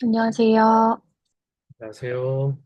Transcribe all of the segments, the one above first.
안녕하세요. 안녕하세요.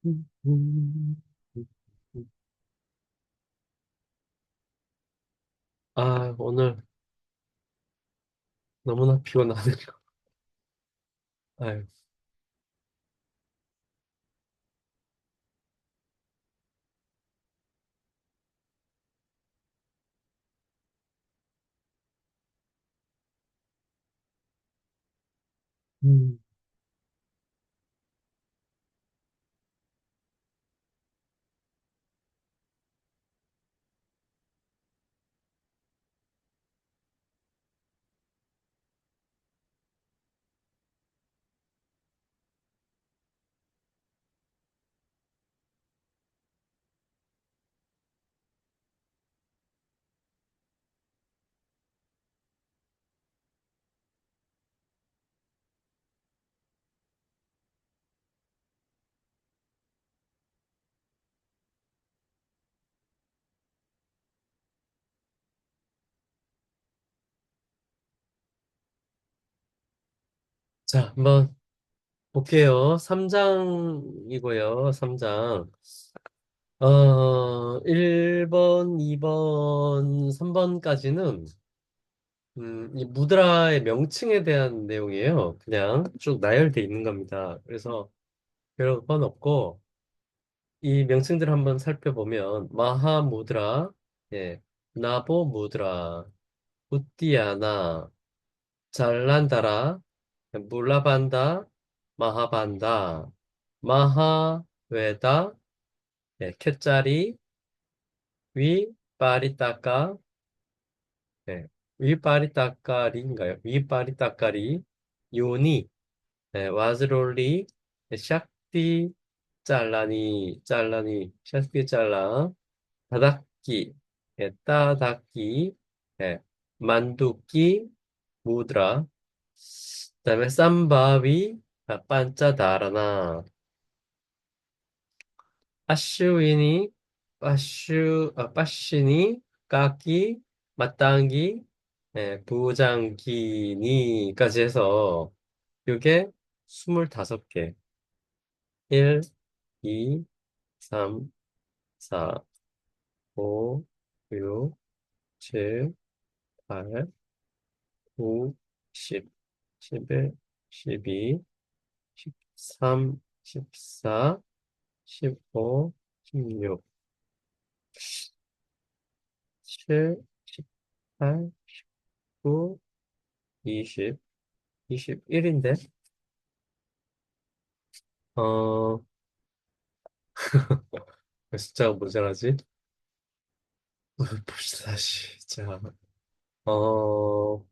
음, 음, 오늘 너무나 피곤하네요. 아유, 음. 자, 한번 볼게요. 3장이고요. 3장. 1번, 2번, 3번까지는 이 무드라의 명칭에 대한 내용이에요. 그냥 쭉 나열돼 있는 겁니다. 그래서 별 건 없고 이 명칭들을 한번 살펴보면 마하 무드라, 예, 나보 무드라, 우띠아나, 잘란다라, 물라반다, 마하반다, 마하웨다, 예, 캣짜리, 위파리타카, 예, 위파리타카리인가요? 위파리타카리, 요니, 예, 와즈롤리, 예, 샥티, 짤라니, 샥티 짤라, 다닥기, 예, 따닥기, 예, 만두기, 무드라, 그다음에 쌈바위, 반짜다라나, 아쉬위니, 빠쉬니, 까기, 마땅기, 예, 부장기니까지 해서 이게 25개. 1, 2, 3, 4, 5, 6, 7, 8, 9, 10, 11, 12, 13, 14, 15, 16, 17, 18, 19, 20, 21인데, 어, 숫자가 모자라지? 봅시다, 다시. 자, 어,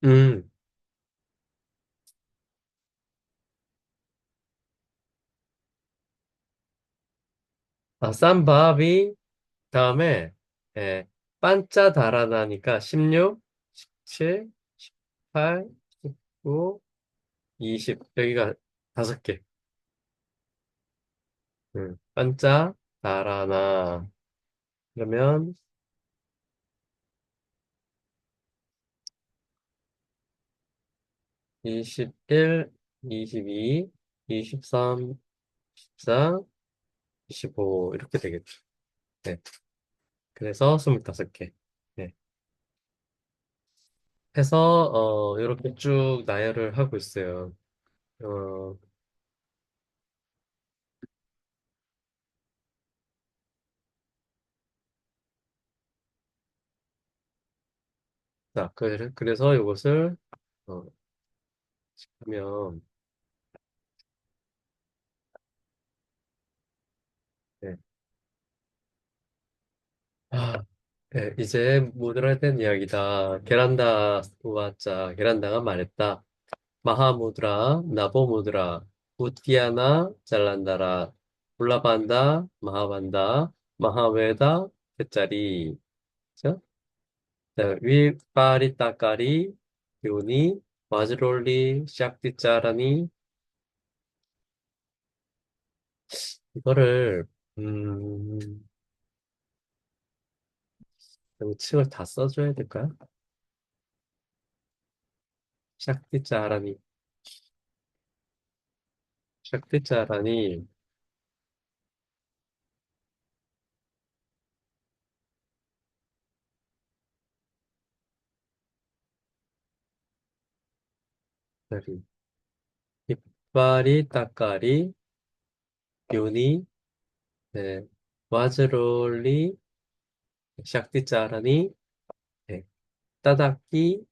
음, 쌈밥이 다음에, 예, 반짜 달아나니까 16, 17, 18, 19, 20. 여기가 5개. 반짜 달아나. 그러면 21, 22, 23, 14, 25 이렇게 되겠죠. 네. 그래서 25개. 네. 해서 이렇게 쭉 나열을 하고 있어요. 어, 자, 그래서 이것을, 어, 하면, 네. 아, 네, 이제 무드라에 대한 이야기다. 게란다 우와짜, 게란다가 말했다. 마하무드라, 나보무드라, 우티아나, 잘란다라, 울라반다, 마하반다, 마하웨다, 셋짜리. 자, 위파리 따까리, 요니, 마즈롤리, 샥티짜라니. 이거를, 음, 층을 다 써줘야 될까요? 샥티짜라니, 샥티짜라니, 짜리. 이파리 따까리, 요니, 네, 마즈롤리, 샥티짜라니, 네, 따닥기,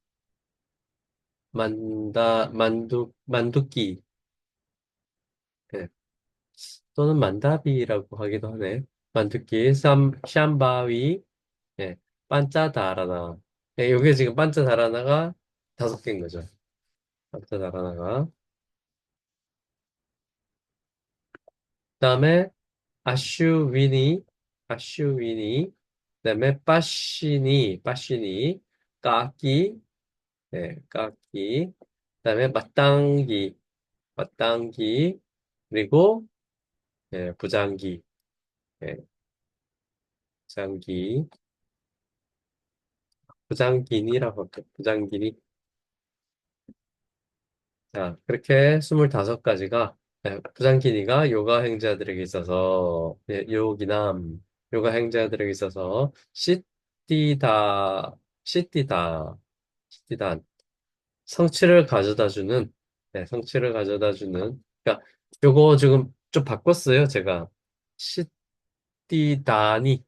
만두끼, 예, 또는 만다비라고 하기도 하네. 만두끼, 샴바위, 예, 반짜다라나. 예, 요게 지금 반짜다라나가 5개인 거죠. 반짜다라나가. 그다음에 아슈위니, 아슈위니, 그다음에 빠시니, 까끼, 예, 까끼. 그다음에 마땅기, 그리고 예, 부장기, 예, 부장기. 부장기니라고 할게요. 부장기니. 자, 그렇게 25가지가 부장기니가 요가 행자들에게 있어서 요가 행자들에게 있어서 시띠다, 시띠단 성취를 가져다주는 성취를 가져다주는 그러니까 요거 지금 좀 바꿨어요, 제가. 시띠다니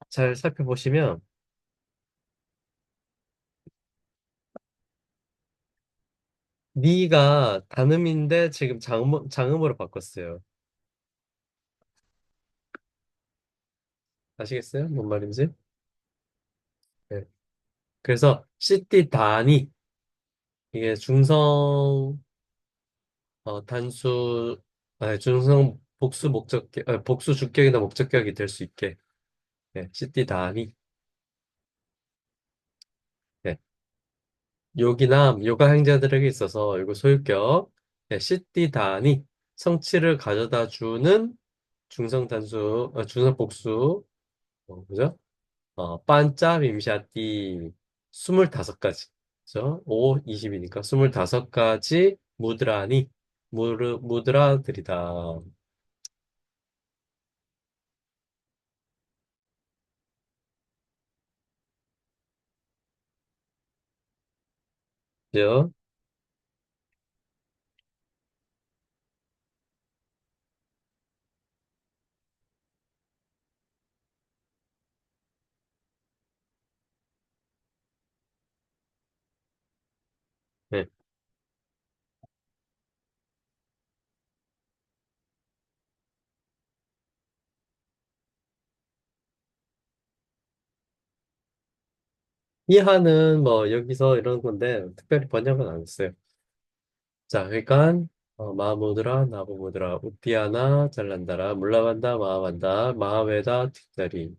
잘 살펴보시면 니가 단음인데 지금 장음으로 바꿨어요. 아시겠어요? 뭔 말인지? 네. 그래서 시띠다니 이게 중성 단수 중성 복수 목적격 복수 주격이나 목적격이 될 수 있게 시띠다니 네. 요기나 요가 행자들에게 있어서 이거 소유격 시띠다니 성취를 가져다 주는 중성 단수 중성 복수 그죠? 반짜 밈샤띠 25가지. 그죠? 5, 20이니까 25가지 무드라들이다. 그죠? 네. 이하는 뭐 여기서 이런 건데 특별히 번역은 안 했어요. 자, 그러니까 마하무드라, 나보무드라, 우띠아나, 잘난다라, 물라반다, 마하반다, 마하웨다, 틱다리.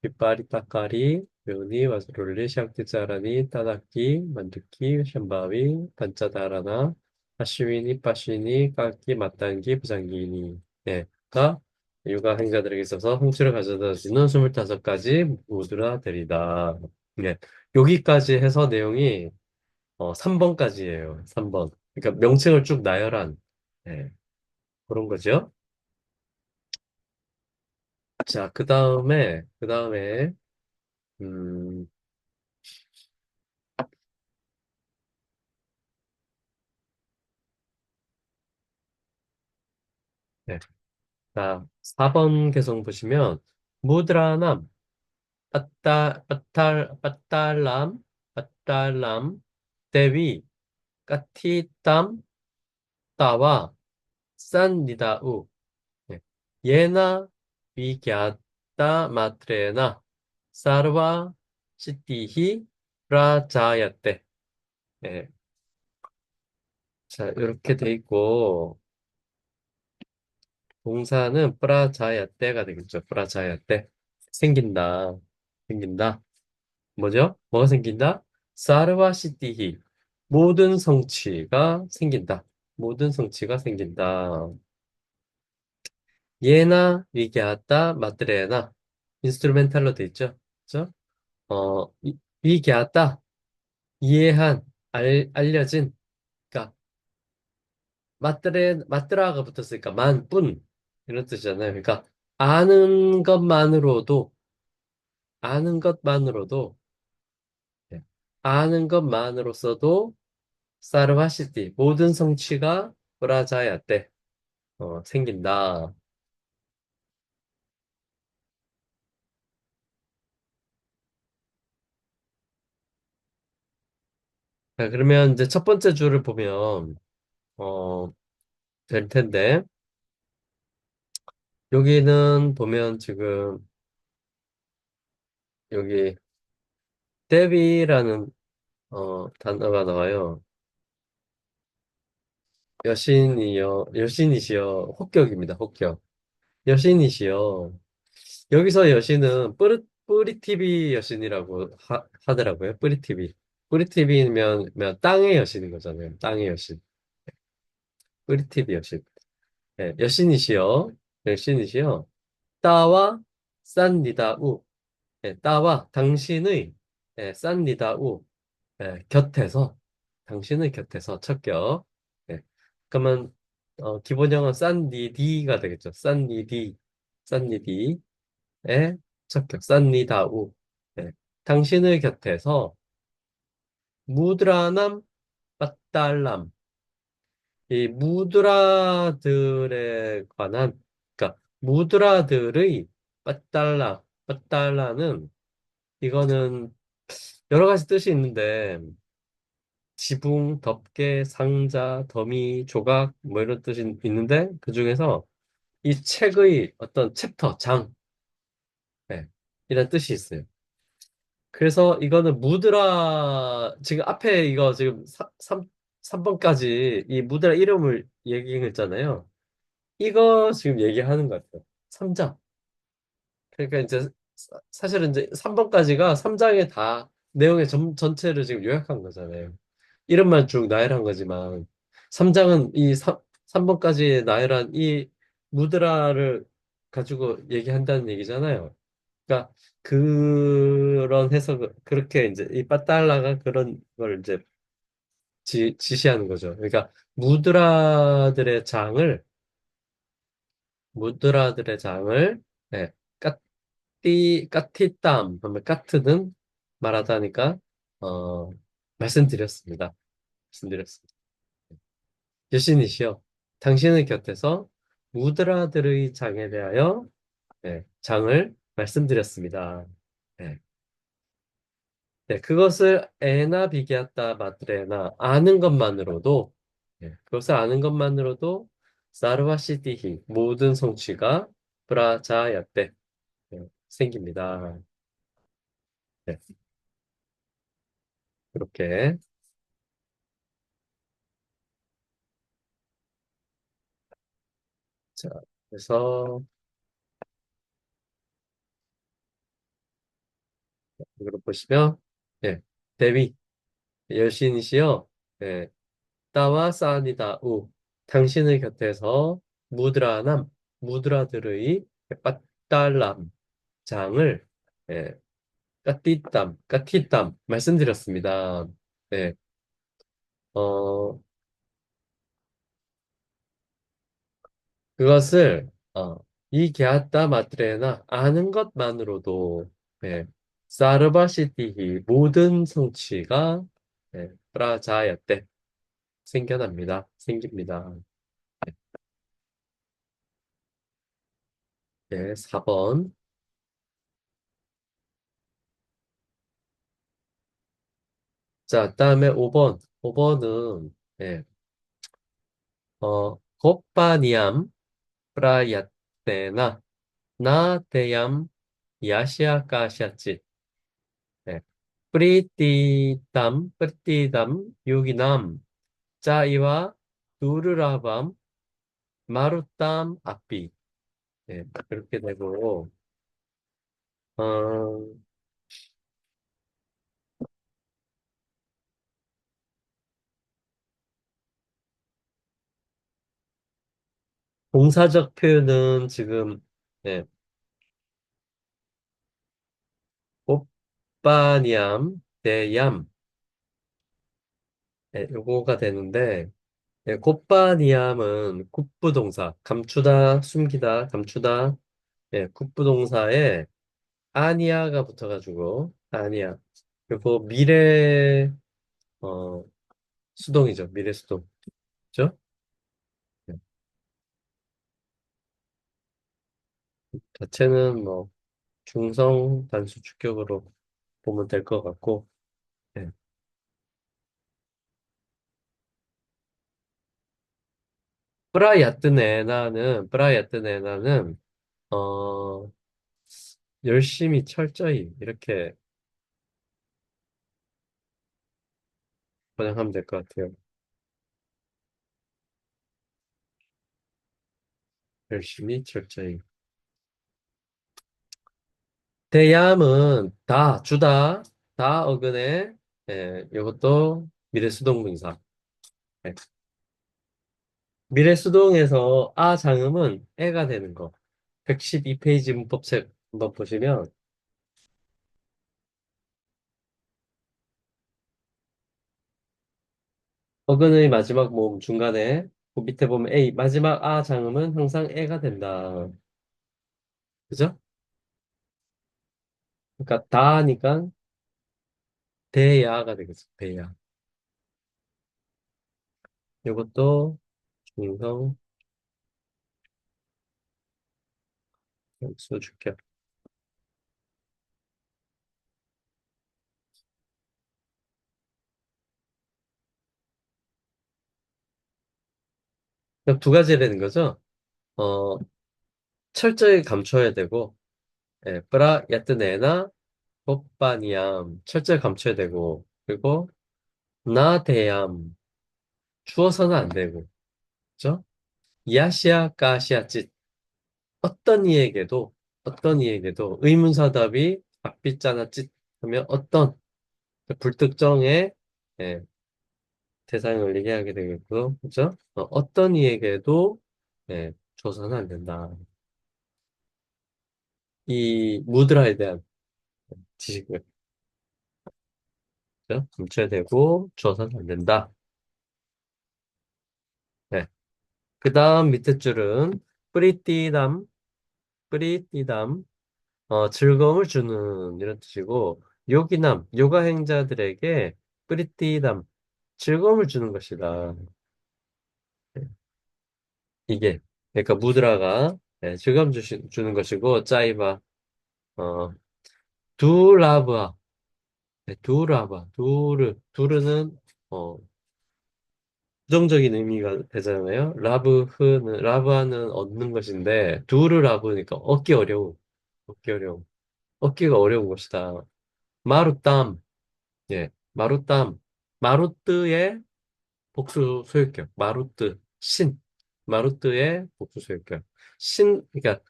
빗발이 따까리, 묘니, 와스롤리, 샹티짜라니, 따닥기, 만두기, 샴바위, 반짜다라나, 하시위니, 빠시니, 깎기, 맞단기, 부장기니. 네. 가 육아 행자들에게 있어서 성취를 가져다 주는 25가지 모두라 되리다. 네. 여기까지 해서 내용이 3번까지예요. 3번. 그러니까 명칭을 쭉 나열한 네. 그런 거죠. 자, 그 다음에, 음, 네. 자, 4번 개성 보시면 무드라남, 빠딸람, 대위, 까티땀, 따와, 싼니다우. 네. 예나, 비갸따, 마트레나, 사르와, 시티히, 프라자야떼. 네. 자, 이렇게 돼 있고, 동사는 프라자야떼가 되겠죠. 프라자야떼. 생긴다. 생긴다. 뭐죠? 뭐가 생긴다? 사르와 시티히. 모든 성취가 생긴다. 모든 성취가 생긴다. 예나 위기하다 마트레나 인스트루멘탈로 돼 있죠. 그죠? 위기하다 이해한 알려진 그러니까 마트라가 붙었으니까 만뿐 이런 뜻이잖아요. 그러니까 아는 것만으로도 아는 것만으로도 예, 아는 것만으로서도 사르바시티 모든 성취가 브라자야때 생긴다. 자, 그러면 이제 첫 번째 줄을 보면 어, 될 텐데 여기는 보면 지금 여기 데비라는 단어가 나와요. 여신이시여 혹격입니다. 혹격. 여신이시여. 여기서 여신은 뿌리티비 여신이라고 하더라고요. 뿌리티비. 뿌리티비면 땅의 여신인 거잖아요. 땅의 여신. 뿌리티비 여신. 네, 여신이시여. 여신이시여. 따와 싼니다우. 네, 따와 당신의 싼니다우. 곁에서 당신의 곁에서 첫 격. 네. 그러면 기본형은 싼니디가 되겠죠. 싼니디의 첫 격, 싼니다우. 네. 당신의 곁에서 무드라남 빠딸람. 이 무드라들에 관한, 그러니까 무드라들의 빠딸라는 이거는 여러 가지 뜻이 있는데 지붕, 덮개, 상자, 더미, 조각 뭐 이런 뜻이 있는데 그중에서 이 책의 어떤 챕터, 장 이런 뜻이 있어요. 그래서 이거는 무드라 지금 앞에 이거 지금 3번까지 이 무드라 이름을 얘기했잖아요. 이거 지금 얘기하는 것 같아요. 3장. 그러니까 이제 사실은 이제 3번까지가 3장에 다 내용의 전체를 지금 요약한 거잖아요. 이름만 쭉 나열한 거지만 3장은 이 3번까지 나열한 이 무드라를 가지고 얘기한다는 얘기잖아요. 그러니까 그런 해석 그렇게 이제 이 빠달라가 그런 걸 이제 지시하는 거죠. 그러니까 무드라들의 장을 네, 까티땀 하면 까트는 말하다니까 어 말씀드렸습니다. 말씀드렸습니다. 여신이시여, 당신의 곁에서 무드라들의 장에 대하여 장을 말씀드렸습니다. 네. 네, 그것을 에나 비기았다 마드레나 아는 것만으로도 그것을 아는 것만으로도 사르와시티히 모든 성취가 브라자야때 생깁니다. 네, 그렇게 자 그래서 이걸 보시면 대위 여신이시여 따와 싸니다 우 당신의 곁에서 무드라남 무드라들의 빠딸람 장을 예, 까띠땀 말씀드렸습니다. 네, 어, 그것을 이 게았다 마트레나 아는 것만으로도 사르바시티히 모든 성취가 프라자야때 생깁니다. 네, 4번 자, 다음에 5번. 5번은, 예, 곱바니암 프라야테나 나테얌 야시아카시아치. 예, 프리티담, 유기남, 짜이와 두르라밤, 마루땀, 아삐. 예, 그렇게 되고, 어, 동사적 표현은 지금, 예, 곱바니암, 대얌, 예, 요거가 되는데, 예, 곱바니암은 굽부동사, 감추다, 숨기다, 감추다, 예, 굽부동사에 아니야가 붙어가지고, 아니야. 그리고 어, 수동이죠. 미래 수동. 그죠? 예, 자체는 뭐, 중성 단수 주격으로 보면 될 것 같고, 예. 브라이아트네나는, 어, 열심히 철저히 이렇게 번역하면 될 것 같아요. 열심히 철저히. 대얌은 다, 주다, 다 어근에, 예, 이것도 미래수동분사. 예. 미래수동에서 아 장음은 애가 되는 거. 112페이지 문법책 한번 보시면 어근의 마지막 모음 중간에 그 밑에 보면 A, 마지막 아 장음은 항상 애가 된다. 그죠? 그러니까 다니까 대야가 되겠죠. 대야. 이것도 중성 수주격. 두 가지라는 거죠. 어, 철저히 감춰야 되고, 예, 브라 야트네나 뽀빠니암 철저히 감춰야 되고, 그리고 나 대암 추워서는 안 되고, 그죠? 야시아 까시아 짓 어떤 이에게도 의문사답이 앞빗자나 짓 하면 어떤 불특정의 예, 대상을 얘기하게 되겠고, 그죠? 어떤 이에게도 예, 줘서는 안 된다. 이 무드라에 대한 지식을 그죠? 감춰야 되고 줘서는 안 된다. 네. 그 다음 밑에 줄은 뿌리띠담, 뿌리띠담, 즐거움을 주는 이런 뜻이고 요가 행자들에게 뿌리띠담, 즐거움을 주는 것이다. 네. 이게 그러니까 무드라가 네, 주는 것이고 짜이바 어, 두라브아, 네, 두르는 어, 부정적인 의미가 되잖아요. 라브하는 얻는 것인데, 라브니까 얻기 어려움, 얻기가 어려운 것이다. 마루땀, 예, 마루트의 복수 소유격, 마루트의 복수 소유격, 그러니까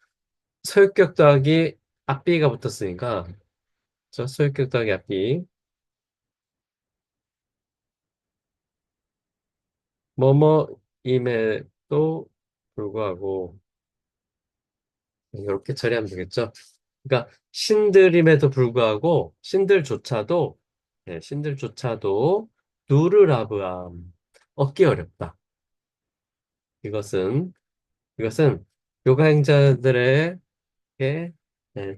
소유격 더하기 앞비가 붙었으니까, 저 소유격 더하기 앞비, 뭐뭐임에도 불구하고, 이렇게 처리하면 되겠죠. 그러니까 신들임에도 불구하고 신들조차도 누르라브암 얻기 어렵다. 이것은 이것은 요가 행자들에게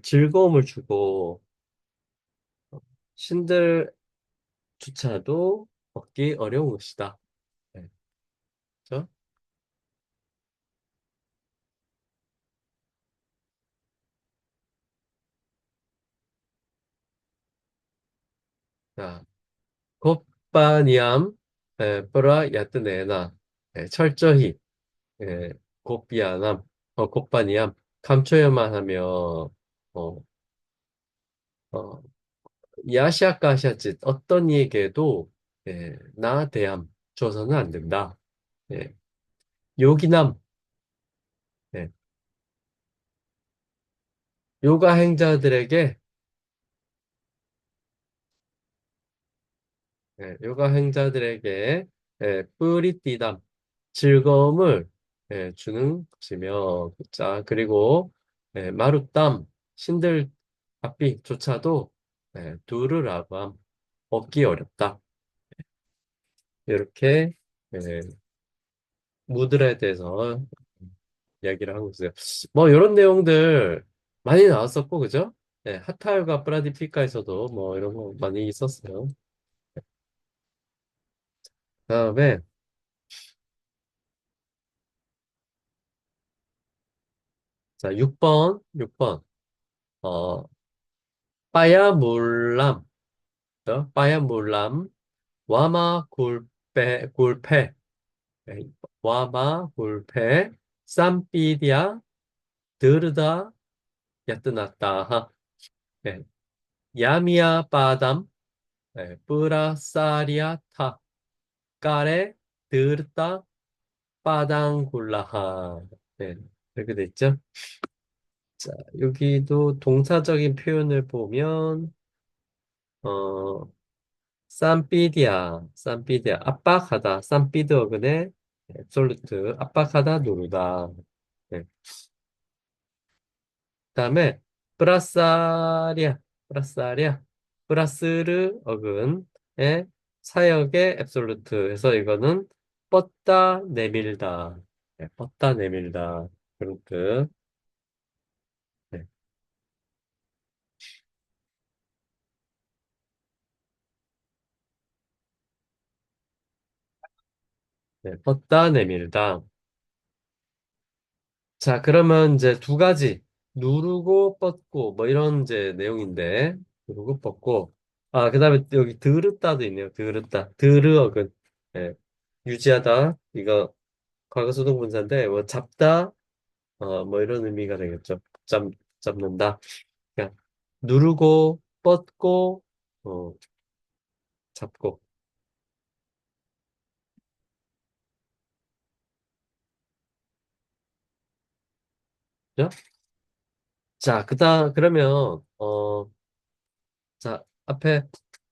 즐거움을 주고 신들조차도 얻기 어려운 것이다. 네, 그렇죠? 자, 곧바니암, 뿌라 야뜨네나, 철저히, 예, 곧비아남, 곧바니암, 감초여만 하며, 어, 어, 야시아까샤짓, 어떤 이에게도, 나 대함 줘서는 안 된다. 예, 요기남, 예, 요가 행자들에게, 요가 행자들에게, 뿌리띠담, 즐거움을, 주는 것이며, 자, 그리고, 마루땀, 신들 앞비조차도, 두르라밤, 얻기 어렵다. 이렇게, 예, 무드에 대해서 이야기를 하고 있어요. 뭐, 이런 내용들 많이 나왔었고, 그죠? 하타요가 프라디피카에서도 뭐, 이런 거 많이 있었어요. 다음에, 자, 6번. 어, 빠야물람, 빠야물람, 와마 굴페, 예, 와마 굴페, 쌈비디아, 드르다, 야뜨났다, 예, 야미야 바담, 뿌라사리아타, 까레, 드르다, 빠당굴라하. 네, 이렇게 됐죠? 자, 여기도 동사적인 표현을 보면, 어, 쌈비디아, 압박하다, 쌈비드 어근의 앱솔루트, 압박하다, 누르다. 네. 그다음에 브라사리아, 브라스르 어근의 사역의 앱솔루트 해서 이거는 뻗다 내밀다, 뻗다 내밀다 그런 뜻. 네. 네, 뻗다 내밀다. 자, 그러면 이제 두 가지. 누르고 뻗고, 뭐 이런 이제 내용인데, 누르고 뻗고. 아, 그 다음에 여기 드르다도 있네요. 드르다. 드르어근. 예, 유지하다. 이거 과거수동 분사인데, 뭐 잡다. 뭐 이런 의미가 되겠죠. 잡는다. 그냥 누르고, 뻗고, 어, 잡고. 그죠? 자, 그러면, 자, 앞에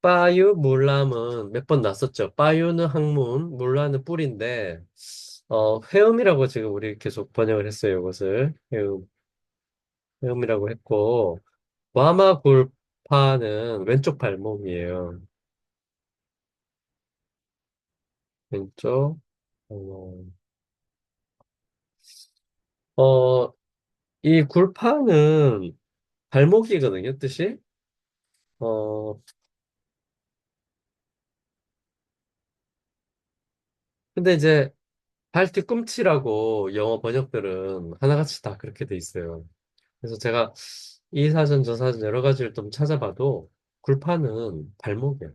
빠유, 물람은 몇 번 났었죠. 빠유는 학문, 물라는 뿌리인데, 회음이라고 지금 우리 계속 번역을 했어요. 이것을. 회음이라고 했고, 와마굴파는 왼쪽 발목이에요. 왼쪽. 어, 어, 이 굴파는 발목이거든요, 뜻이. 어, 근데 이제 발 뒤꿈치라고 영어 번역들은 하나같이 다 그렇게 돼 있어요. 그래서 제가 이 사전 저 사전 여러 가지를 좀 찾아봐도 굴파는 발목이에요.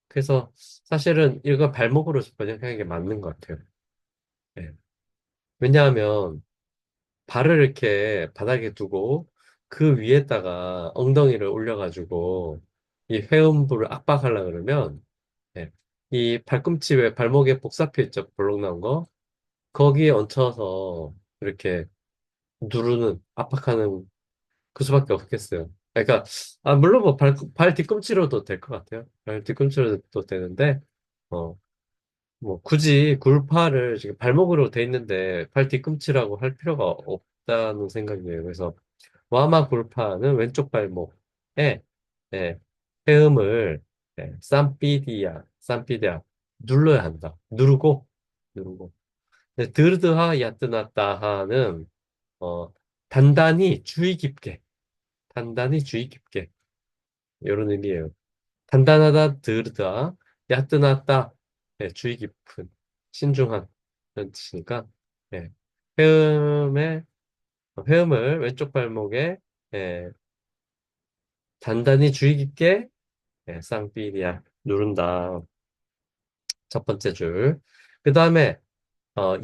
그래서 사실은 이거 발목으로 번역하는 게 맞는 것 같아요. 예. 왜냐하면 발을 이렇게 바닥에 두고 그 위에다가 엉덩이를 올려가지고 이 회음부를 압박하려 그러면 예. 이 발꿈치 왜 발목에 복사표 있죠? 볼록 나온 거 거기에 얹혀서 이렇게 누르는 압박하는 그 수밖에 없겠어요. 그러니까, 물론 뭐 발 뒤꿈치로도 될 것 같아요. 발 뒤꿈치로도 되는데, 어, 뭐 굳이 굴파를 지금 발목으로 돼 있는데 발 뒤꿈치라고 할 필요가 없다는 생각이에요. 그래서 와마 굴파는 왼쪽 발목에, 예, 헤음을, 쌈비디아, 눌러야 한다. 누르고. 드르드하 야뜨나따하는, 어, 단단히 주의 깊게. 이런 의미예요. 단단하다, 드르다, 야뜨났다, 주의 깊은, 신중한, 그런 뜻이니까, 예. 회음의, 회음을 왼쪽 발목에, 예, 단단히 주의 깊게, 쌍삐리야. 누른다. 첫 번째 줄. 그 다음에,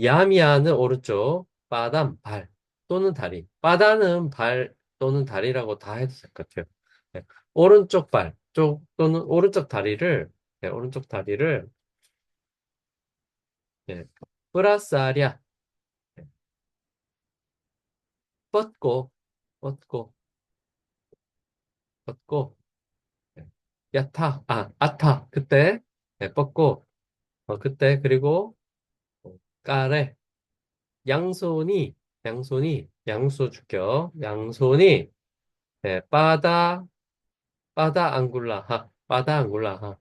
야미야는 오른쪽, 빠담, 발, 또는 다리. 빠다는 발 또는 다리라고 다 해도 될 것 같아요. 네. 오른쪽 발, 또는 오른쪽 다리를, 오른쪽 다리를, 예, 뿌라싸랴, 예, 뻗고, 뻗고, 뻗고, 예, 야타, 아타, 그때, 뻗고, 그때, 그리고, 까레, 양손이, 양수 주격, 양손이, 빠다, 빠다 앙굴라하, 빠다 앙굴라하.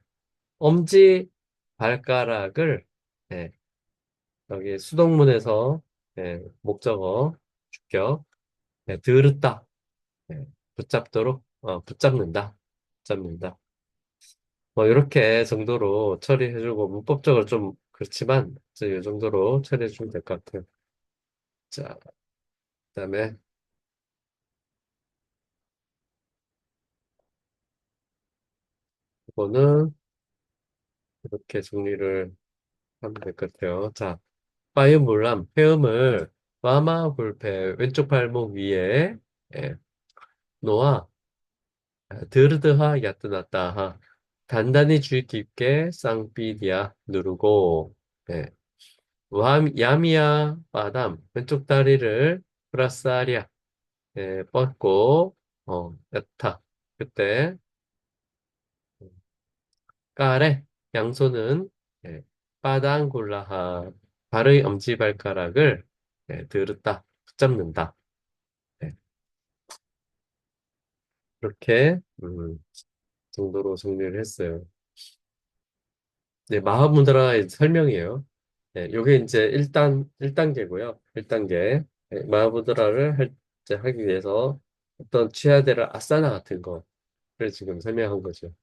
엄지 발가락을, 예, 여기 수동문에서, 목적어, 주격, 들었다, 붙잡도록, 붙잡는다, 붙잡는다. 뭐, 이렇게 정도로 처리해주고, 문법적으로 좀 그렇지만, 이 정도로 처리해주면 될 것 같아요. 자, 그다음에, 이거는 이렇게 정리를 하면 될 것 같아요. 자, 파이음몰람, 회음을 마마 볼페 왼쪽 발목 위에 예, 놓아 드르드하 야뜨났다하 단단히 주의 깊게 쌍삐디아 누르고 예, 야미야 바담 왼쪽 다리를 브라사리아 뻗고 야타 그때 까레 양손은 빠당골라하 발의 엄지발가락을 들었다 붙잡는다 네, 그렇게 정도로 정리를 했어요. 네, 마하무드라의 설명이에요. 네, 요게 이제 1단계고요. 1단계. 네, 마하무드라를 이제 하기 위해서 어떤 취해야 될 아사나 같은 거를 지금 설명한 거죠.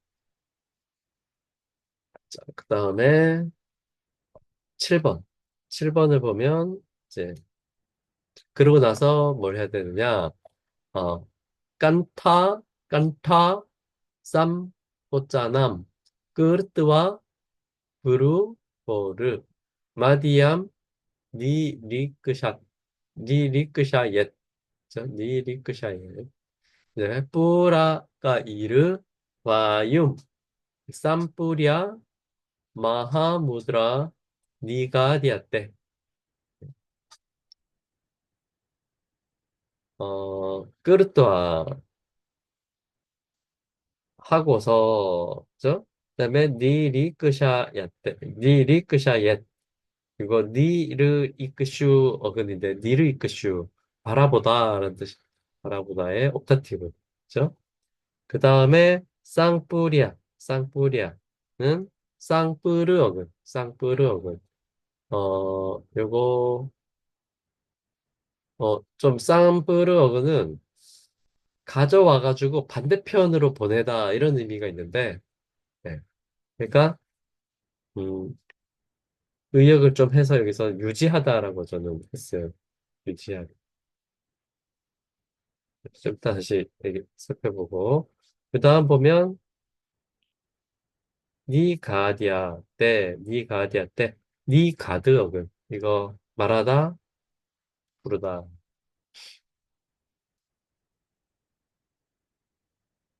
자, 그 다음에 7번. 7번을 보면 이제 그러고 나서 뭘 해야 되느냐? 어, 깐타, 깐타, 쌈, 꽃자남, 끄르트와 브루, 보르, 마디암, 니 리크샷, 니 리크샤옅, 니 리크샤옅, 네, 뿌라가 이르, 와윰, 쌈뿌랴, 마하무드라, 니가디아떼, 끄르트와 하고서, 그다음에 니 리크샤옅, 니 리크샤옅, 이거 니르 이끄슈 어근인데 니르 이끄슈 바라보다라는 뜻이 바라보다의 옵타티브 그죠? 그 다음에 쌍뿌리아는 쌍뿌르 어근 쌍뿌르 어근 요거 좀 쌍뿌르 어근은 가져와가지고 반대편으로 보내다 이런 의미가 있는데 네. 그러니까 음, 의역을 좀 해서 여기서 유지하다라고 저는 했어요. 유지하다. 좀 다시 살펴보고 그 다음 보면 니 가드 어근 이거 말하다 부르다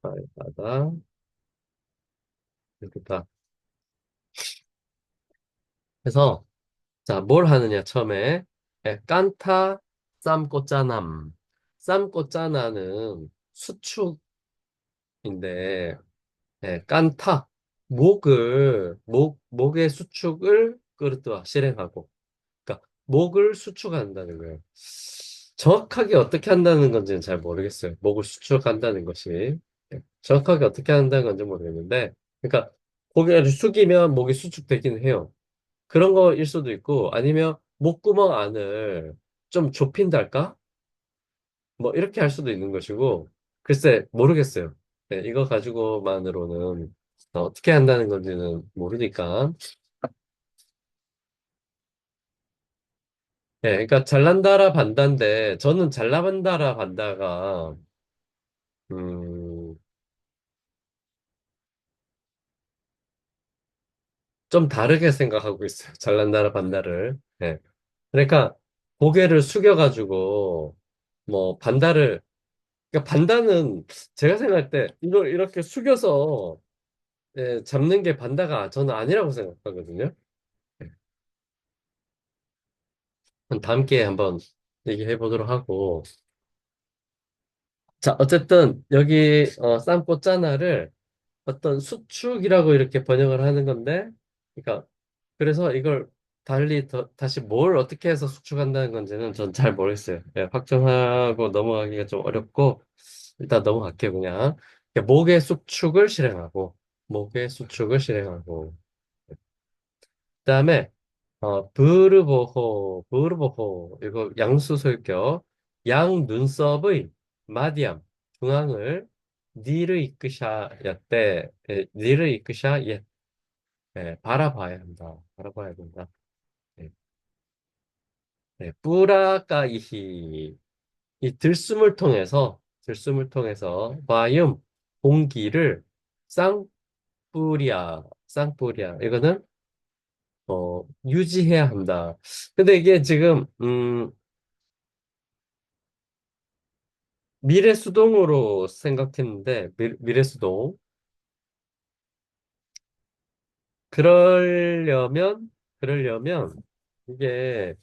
말하다 부르다 그래서 자 뭘 하느냐 처음에 깐타 쌈꼬짜남 쌈꼬짜나는 수축인데 깐타 목의 수축을 끄르트와 실행하고 그러니까 목을 수축한다는 거예요. 정확하게 어떻게 한다는 건지는 잘 모르겠어요. 목을 수축한다는 것이 정확하게 어떻게 한다는 건지 모르겠는데, 그러니까 고개를 숙이면 목이 수축되긴 해요. 그런 거일 수도 있고, 아니면 목구멍 안을 좀 좁힌달까? 뭐 이렇게 할 수도 있는 것이고, 글쎄 모르겠어요. 이거 가지고만으로는 어떻게 한다는 건지는 모르니까. 그러니까 잘난다라 반다인데 저는 잘난다라 반다가 음, 좀 다르게 생각하고 있어요. 잘난다라 반다를. 예. 그러니까 고개를 숙여가지고 뭐 반다를 그러니까 반다는 제가 생각할 때 이걸 이렇게 숙여서 잡는 게 반다가 저는 아니라고 생각하거든요. 예. 다음 기회에 한번 얘기해 보도록 하고. 자, 어쨌든 여기 쌈꼬짜나를 어떤 수축이라고 이렇게 번역을 하는 건데, 그러니까 그래서 이걸 다시 뭘 어떻게 해서 수축한다는 건지는 전 잘 모르겠어요. 예, 확정하고 넘어가기가 좀 어렵고 일단 넘어갈게요 그냥. 그러니까 목의 수축을 실행하고 그다음에 브르보호 이거 양수소유격 양 눈썹의 마디암 중앙을 니르 이끄샤였대 니르 이끄샤 바라봐야 한다. 바라봐야 된다. 예, 뿌라까이히 이 들숨을 통해서 바이움 공기를 쌍뿌리야 이거는 유지해야 한다. 근데 이게 지금 미래 수동으로 생각했는데 미래 수동 그러려면 이게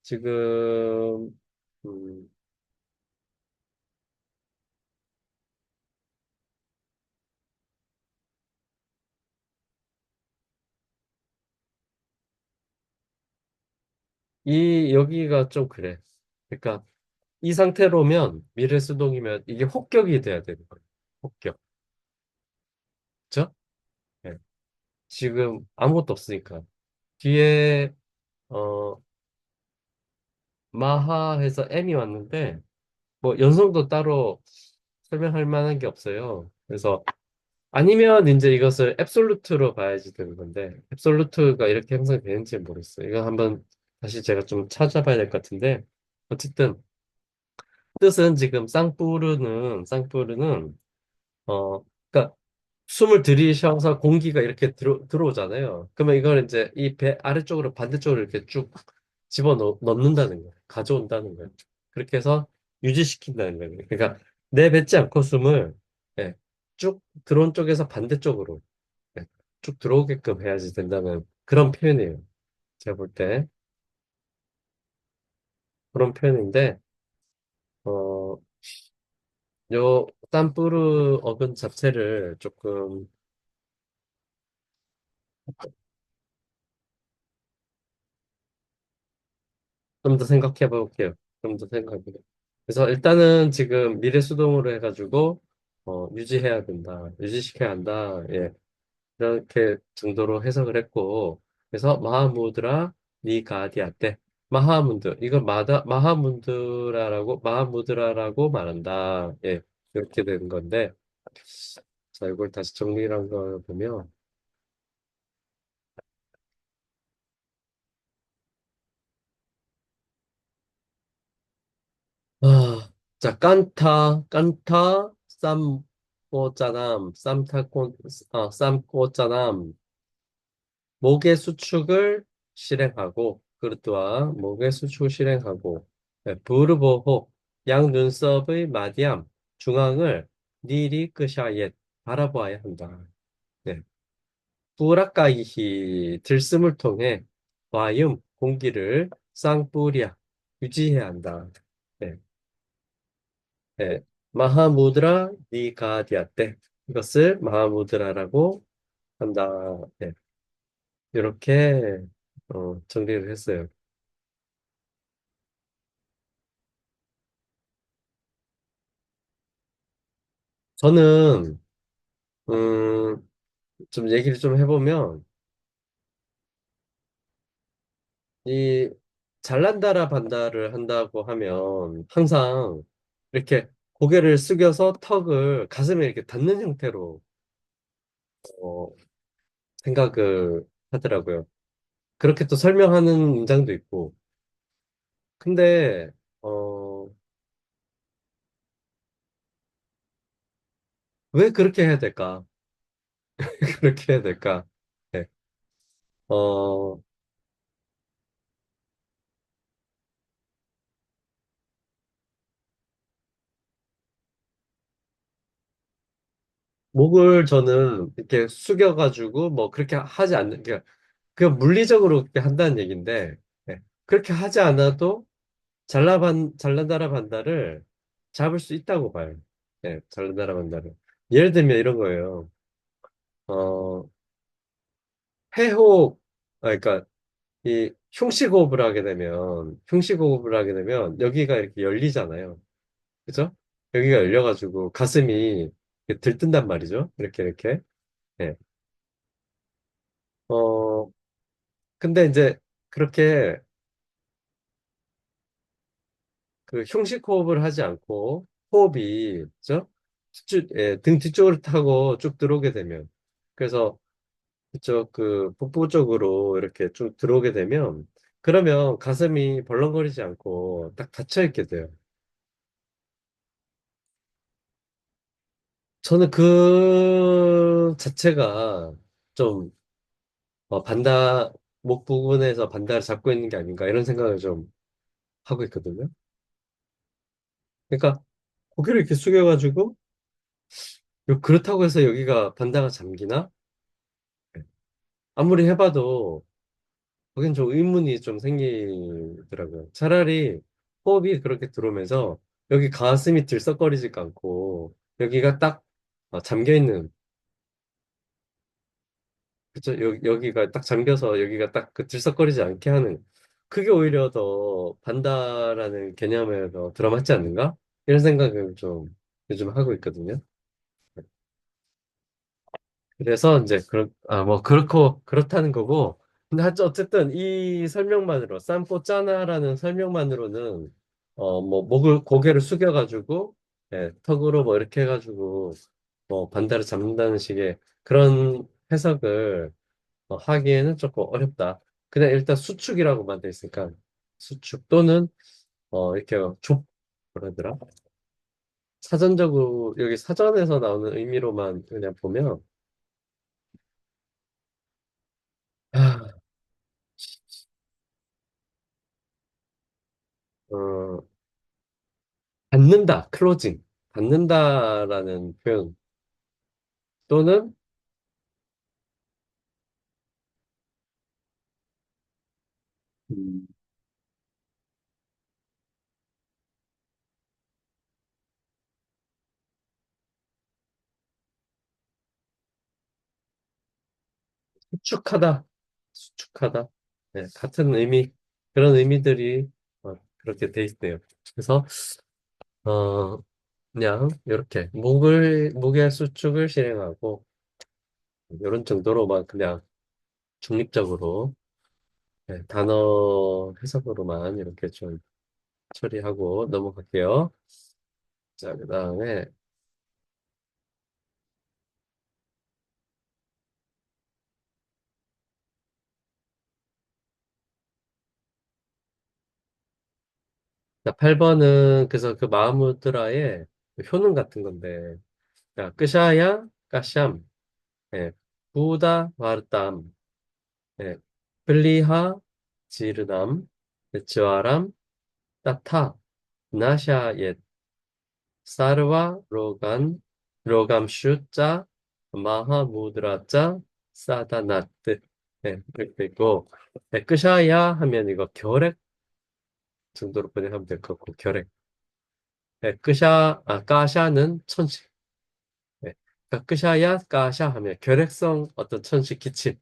지금 음, 이 여기가 좀 그래. 그러니까 이 상태로면 미래 수동이면 이게 혹격이 돼야 되는 거예요. 혹격. 그렇죠? 예. 지금 아무것도 없으니까 뒤에 어 마하해서 M이 왔는데 뭐 연성도 따로 설명할 만한 게 없어요. 그래서 아니면 이제 이것을 앱솔루트로 봐야지 되는 건데 앱솔루트가 이렇게 형성되는지 모르겠어요. 이거 한번 다시 제가 좀 찾아봐야 될 것 같은데 어쨌든 뜻은 지금 쌍뿌르는 그러니까 숨을 들이쉬어서 공기가 이렇게 들어오잖아요. 그러면 이걸 이제 이 배 아래쪽으로 반대쪽으로 이렇게 쭉 넣는다는 거예요. 가져온다는 거예요. 그렇게 해서 유지시킨다는 거예요. 그러니까 내뱉지 않고 숨을 예, 쭉 들어온 쪽에서 반대쪽으로 예, 쭉 들어오게끔 해야지 된다는 그런 표현이에요. 제가 볼 때 그런 표현인데 어, 요 땀뿌르 어근 자체를 조금 좀 더 생각해 볼게요. 좀 더 생각해 볼게요. 그래서 일단은 지금 미래 수동으로 해가지고 유지해야 된다. 유지시켜야 한다. 예. 이렇게 정도로 해석을 했고 그래서 마하무드라 니가디아테 마하문드 이걸 마하무드라라고 말한다. 예. 이렇게 되는 건데 자 이걸 다시 정리한 걸 보면 자 쌈꼬짜남 목의 수축을 실행하고 그르트와 목의 수축을 실행하고 부르보호 양 눈썹의 마디암 중앙을 니리 끄샤옛 바라보아야 한다. 네. 뿌라까이히 들숨을 통해 와윰 공기를 쌍뿌리야 유지해야 한다. 네. 네. 마하무드라 니가디아떼 이것을 마하무드라라고 한다. 네. 이렇게 정리를 했어요. 저는 음, 좀 얘기를 좀 해보면 이 잘난다라 반다를 한다고 하면 항상 이렇게 고개를 숙여서 턱을 가슴에 이렇게 닿는 형태로 어, 생각을 하더라고요. 그렇게 또 설명하는 문장도 있고. 근데 왜 그렇게 해야 될까? 그렇게 해야 될까? 네. 어, 목을 저는 이렇게 숙여가지고 뭐 그렇게 하지 않는, 그 물리적으로 그렇게 한다는 얘기인데, 예, 그렇게 하지 않아도 잘난다라 반다를 잡을 수 있다고 봐요. 예, 잘난다라 반다를. 예를 들면 이런 거예요. 어, 회호흡, 그러니까 이 흉식호흡을 하게 되면 여기가 이렇게 열리잖아요. 그죠? 여기가 열려가지고 가슴이 이렇게 들뜬단 말이죠. 이렇게 이렇게. 예. 어, 근데 이제 그렇게 그 흉식 호흡을 하지 않고 호흡이 그죠? 등 뒤쪽을 타고 쭉 들어오게 되면 그래서 이쪽 그 복부 쪽으로 이렇게 쭉 들어오게 되면 그러면 가슴이 벌렁거리지 않고 딱 닫혀 있게 돼요. 저는 그 자체가 좀 반다 목 부분에서 반다를 잡고 있는 게 아닌가 이런 생각을 좀 하고 있거든요. 그러니까 고개를 이렇게 숙여가지고 그렇다고 해서 여기가 반다가 잠기나? 아무리 해봐도 거긴 좀 의문이 좀 생기더라고요. 차라리 호흡이 그렇게 들어오면서 여기 가슴이 들썩거리지가 않고 여기가 딱 잠겨 있는 그쵸? 여기가 딱 잠겨서 여기가 딱 그 들썩거리지 않게 하는 그게 오히려 더 반다라는 개념에 더 들어맞지 않는가? 이런 생각을 좀 요즘 하고 있거든요. 그래서 이제 뭐 그렇고 그렇다는 거고 근데 어쨌든 이 설명만으로 쌈보 짜나라는 설명만으로는 뭐 목을 고개를 숙여가지고 턱으로 뭐 이렇게 해가지고 뭐 반대로 잡는다는 식의 그런 해석을 하기에는 조금 어렵다. 그냥 일단 수축이라고만 돼 있으니까 수축 또는 이렇게 뭐라더라? 사전적으로 여기 사전에서 나오는 의미로만 그냥 보면 아, 어, 닫는다, 클로징, 닫는다라는 표현 또는 음, 수축하다, 수축하다. 네, 같은 의미 그런 의미들이 그렇게 돼 있대요. 그래서 어, 그냥 이렇게 목의 수축을 실행하고 이런 정도로만 그냥 중립적으로 단어 해석으로만 이렇게 좀 처리하고 넘어갈게요. 자, 그다음에 8번은 그래서 그 마하무드라의 효능 같은 건데 자, 끄샤야 까샴 예, 부다 와르담 예, 플리하 지르담 츠와람 따타 나샤예 사르와 로감슈자 마하무드라자 사다나트 이렇게 돼 있고 끄샤야 하면 이거 결핵 정도로 번역하면 될 것 같고 결핵 까샤는 천식 끄샤야 까샤 하면 결핵성 어떤 천식 기침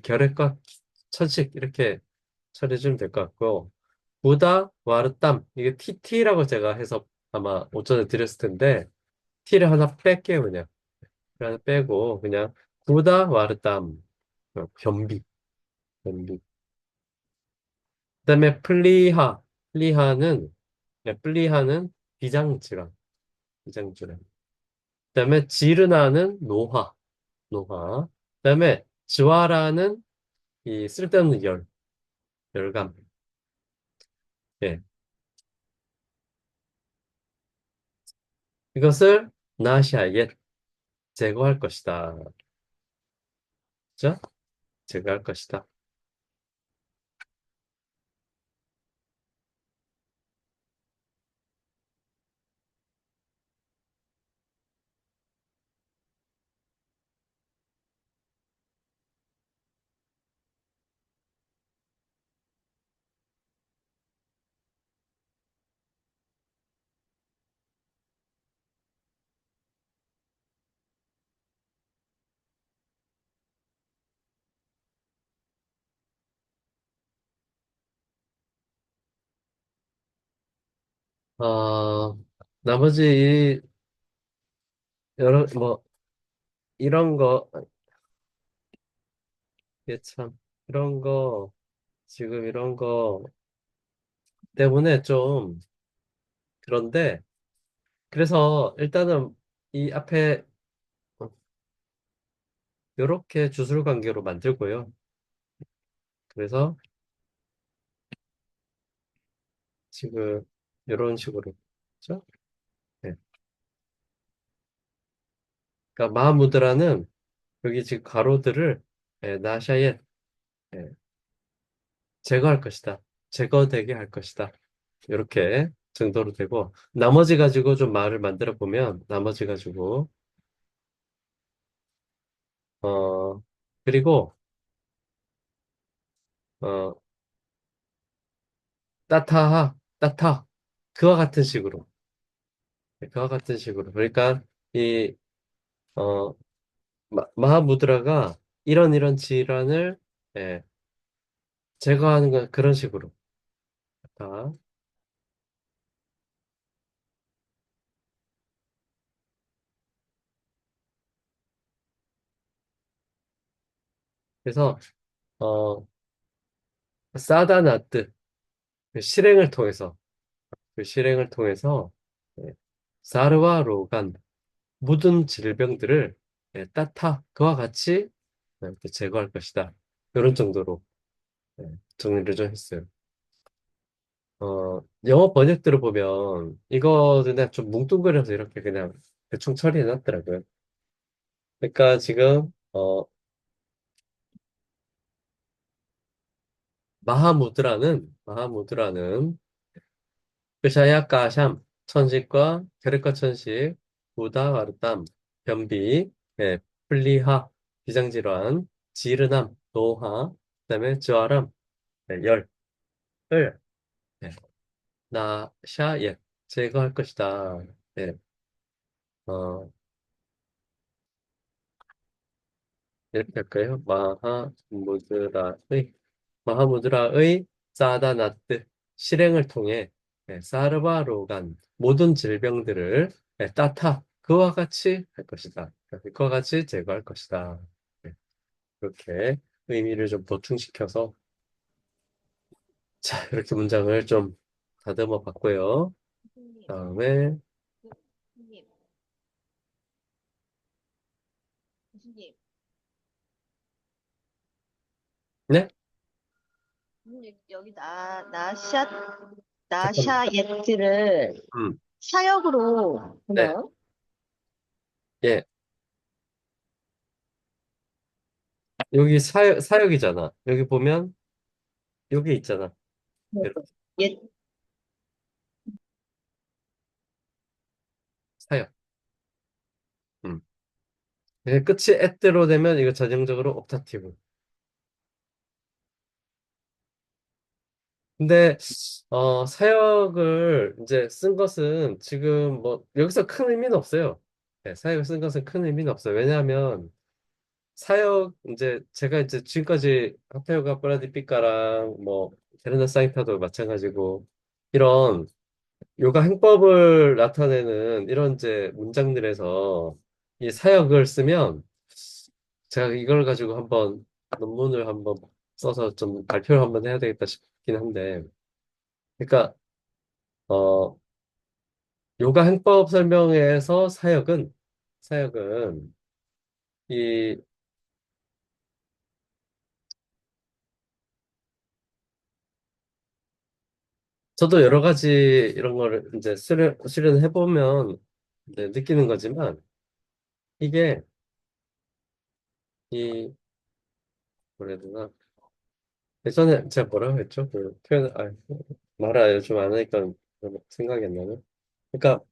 결핵과 천식 이렇게 처리해주면 될 것 같고 부다 와르땀 이게 TT라고 제가 해서 아마 오전에 드렸을 텐데 T를 하나 뺄게요 그냥 하나 빼고 그냥 부다 와르땀 변비 변비 그다음에 플리하는 플리하는 비장질환 비장질환 그다음에 지르나는 노화 그다음에 지와라는 이 쓸데없는 열감 예 이것을 나시아에 제거할 것이다. 그죠? 제거할 것이다. 어, 나머지 여러, 뭐, 이런 거, 이게 참, 이런 거, 지금 이런 거 때문에 좀, 그런데, 그래서 일단은 이 앞에, 이렇게 주술 관계로 만들고요. 그래서 지금, 이런 식으로, 그죠? 네. 그러니까 마하무드라는 여기 지금 가로들을, 나샤옛, 예, 제거할 것이다. 제거되게 할 것이다. 이렇게 정도로 되고, 나머지 가지고 좀 말을 만들어 보면, 나머지 가지고, 어, 그리고, 어, 따타. 그와 같은 식으로. 네, 그와 같은 식으로. 그러니까, 이, 어, 마하무드라가 이런 질환을, 예, 제거하는 건 그런 식으로. 자, 그래서, 어, 사다나트, 그 실행을 통해서, 그 실행을 통해서, 예, 사르와 로간, 모든 질병들을, 그와 같이 이렇게 제거할 것이다. 이런 정도로, 정리를 좀 했어요. 영어 번역들을 보면 이거 그냥 좀 뭉뚱그려서 이렇게 그냥 대충 처리해 놨더라고요. 그러니까 지금 마하무드라는 그샤야 까샴 천식과 게르카 천식 부다 가르담 변비 플리하 비장질환 지르남 노화 그다음에 저아람 열을 네, 나샤예 제거할 것이다. 네, 어, 이렇게 할까요? 마하무드라의 사다나트 실행을 통해 사르바로간 모든 질병들을 따타 그와 같이 할 것이다. 그와 같이 제거할 것이다. 네, 이렇게 의미를 좀 보충시켜서 자 이렇게 문장을 좀 다듬어 봤고요. 선생님, 다음에 선생님, 선생님, 네 선생님, 여기 나샤, 잠깐만 나샤예트를 음, 사역으로 네 보나요? 예. 여기 사역이잖아. 여기 보면 여기 있잖아. 네. 이렇게 예, 사역. 음. 끝이 앳대로 되면 이거 전형적으로 옵타티브. 근데 사역을 이제 쓴 것은 지금 뭐 여기서 큰 의미는 없어요. 네, 사역을 쓴 것은 큰 의미는 없어요. 왜냐하면 사역 이제 제가 이제 지금까지 하타요가 프라디피카랑 뭐 베르나 사이타도 마찬가지고 이런 요가 행법을 나타내는 이런 이제 문장들에서 이 사역을 쓰면 제가 이걸 가지고 한번 논문을 한번 써서 좀 발표를 한번 해야 되겠다 싶긴 한데 그러니까 어 요가 행법 설명에서 사역은 이 저도 여러 가지 이런 거를 이제 수련해 보면 느끼는 거지만 이게 그래야 되나? 예전에 제가 뭐라고 했죠? 그 표현, 말을 좀 안 하니까 생각이 안 나네. 그러니까,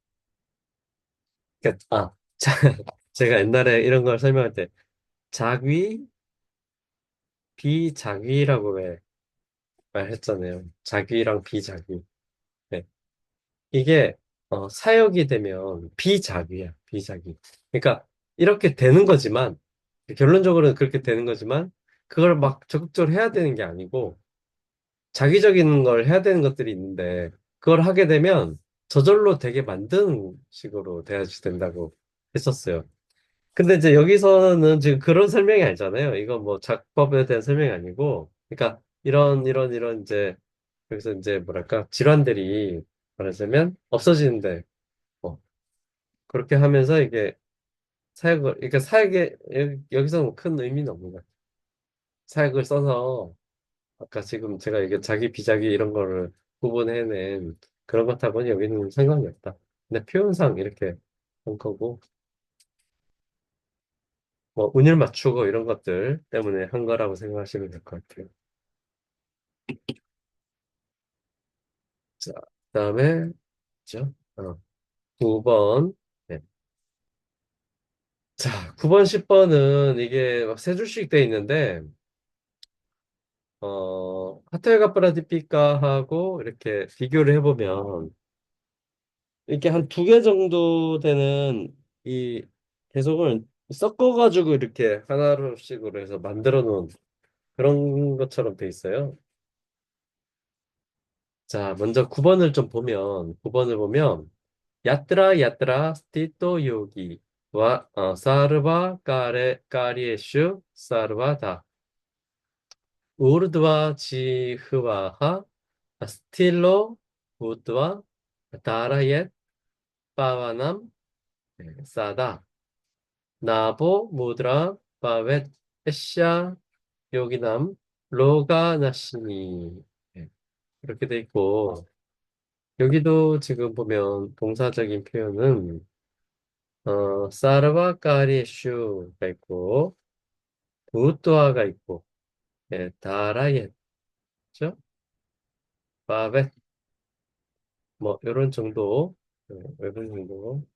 자, 제가 옛날에 이런 걸 설명할 때, 자귀, 비자귀라고 왜 말했잖아요. 자귀랑 비자귀. 네. 이게, 사역이 되면 비자귀야, 비자귀. 그러니까, 이렇게 되는 거지만, 결론적으로는 그렇게 되는 거지만, 그걸 막 적극적으로 해야 되는 게 아니고, 자기적인 걸 해야 되는 것들이 있는데, 그걸 하게 되면 저절로 되게 만드는 식으로 돼야지 된다고 했었어요. 근데 이제 여기서는 지금 그런 설명이 아니잖아요. 이건 뭐 작법에 대한 설명이 아니고, 그러니까 이런 이제, 여기서 이제 뭐랄까, 질환들이 말하자면 없어지는데, 뭐, 그렇게 하면서 이게 사역을, 그러니까 사역에, 여기서는 큰 의미는 없는 것 같아요. 사역을 써서 아까 지금 제가 이게 자기 비자기 이런 거를 구분해낸 그런 것하고는 여기는 상관이 없다. 근데 표현상 이렇게 한 거고, 뭐 운율 맞추고 이런 것들 때문에 한 거라고 생각하시면 될 것 같아요. 자, 그다음에 죠 9번. 네. 자, 9번, 10번은 이게 막 세 줄씩 돼 있는데, 하트가 프라디피카하고 이렇게 비교를 해보면 이렇게 한 두 개 정도 되는 이 개성을 섞어가지고 이렇게 하나로씩으로 해서 만들어 놓은 그런 것처럼 돼 있어요. 자, 먼저 9번을 좀 보면, 9번을 보면, 야트라 야트라 스티토 요기와 사르바 까리에슈 사르바다 우르드와 지흐와하 스틸로 우드와 다라옙 빠와남 싸다 나보 무드라 바벳 에샤 요기남 로가나시니. 네, 이렇게 돼 있고 여기도 지금 보면 동사적인 표현은 사르바카리슈가 있고 부뚜아가 있고 다라이엣죠? 바벳 뭐 이런 정도. 이런 정도.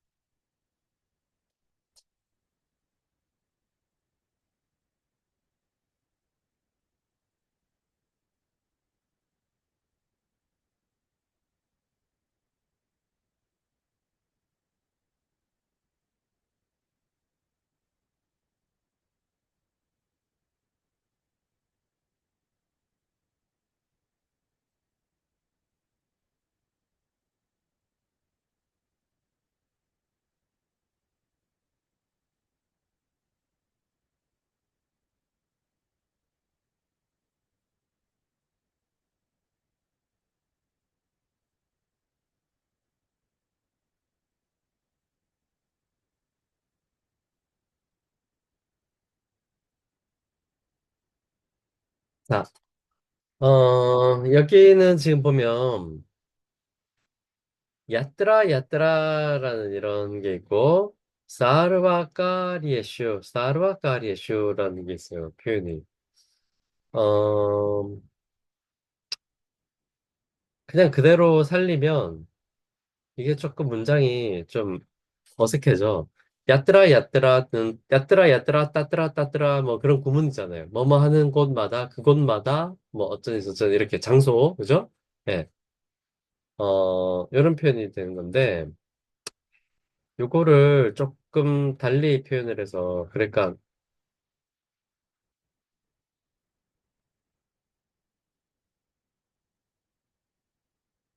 자, 여기는 지금 보면 야뜨라라는 이런 게 있고 사르바카리에슈라는 게 있어요. 표현이. 어, 그냥 그대로 살리면 이게 조금 문장이 좀 어색해져. 야뜨라 따뜨라 뭐 그런 구문이잖아요. 뭐뭐 하는 곳마다 그곳마다 뭐 어쩌니 저쩌니 이렇게 장소 그죠? 예. 이런 표현이 되는 건데 요거를 조금 달리 표현을 해서 그러니까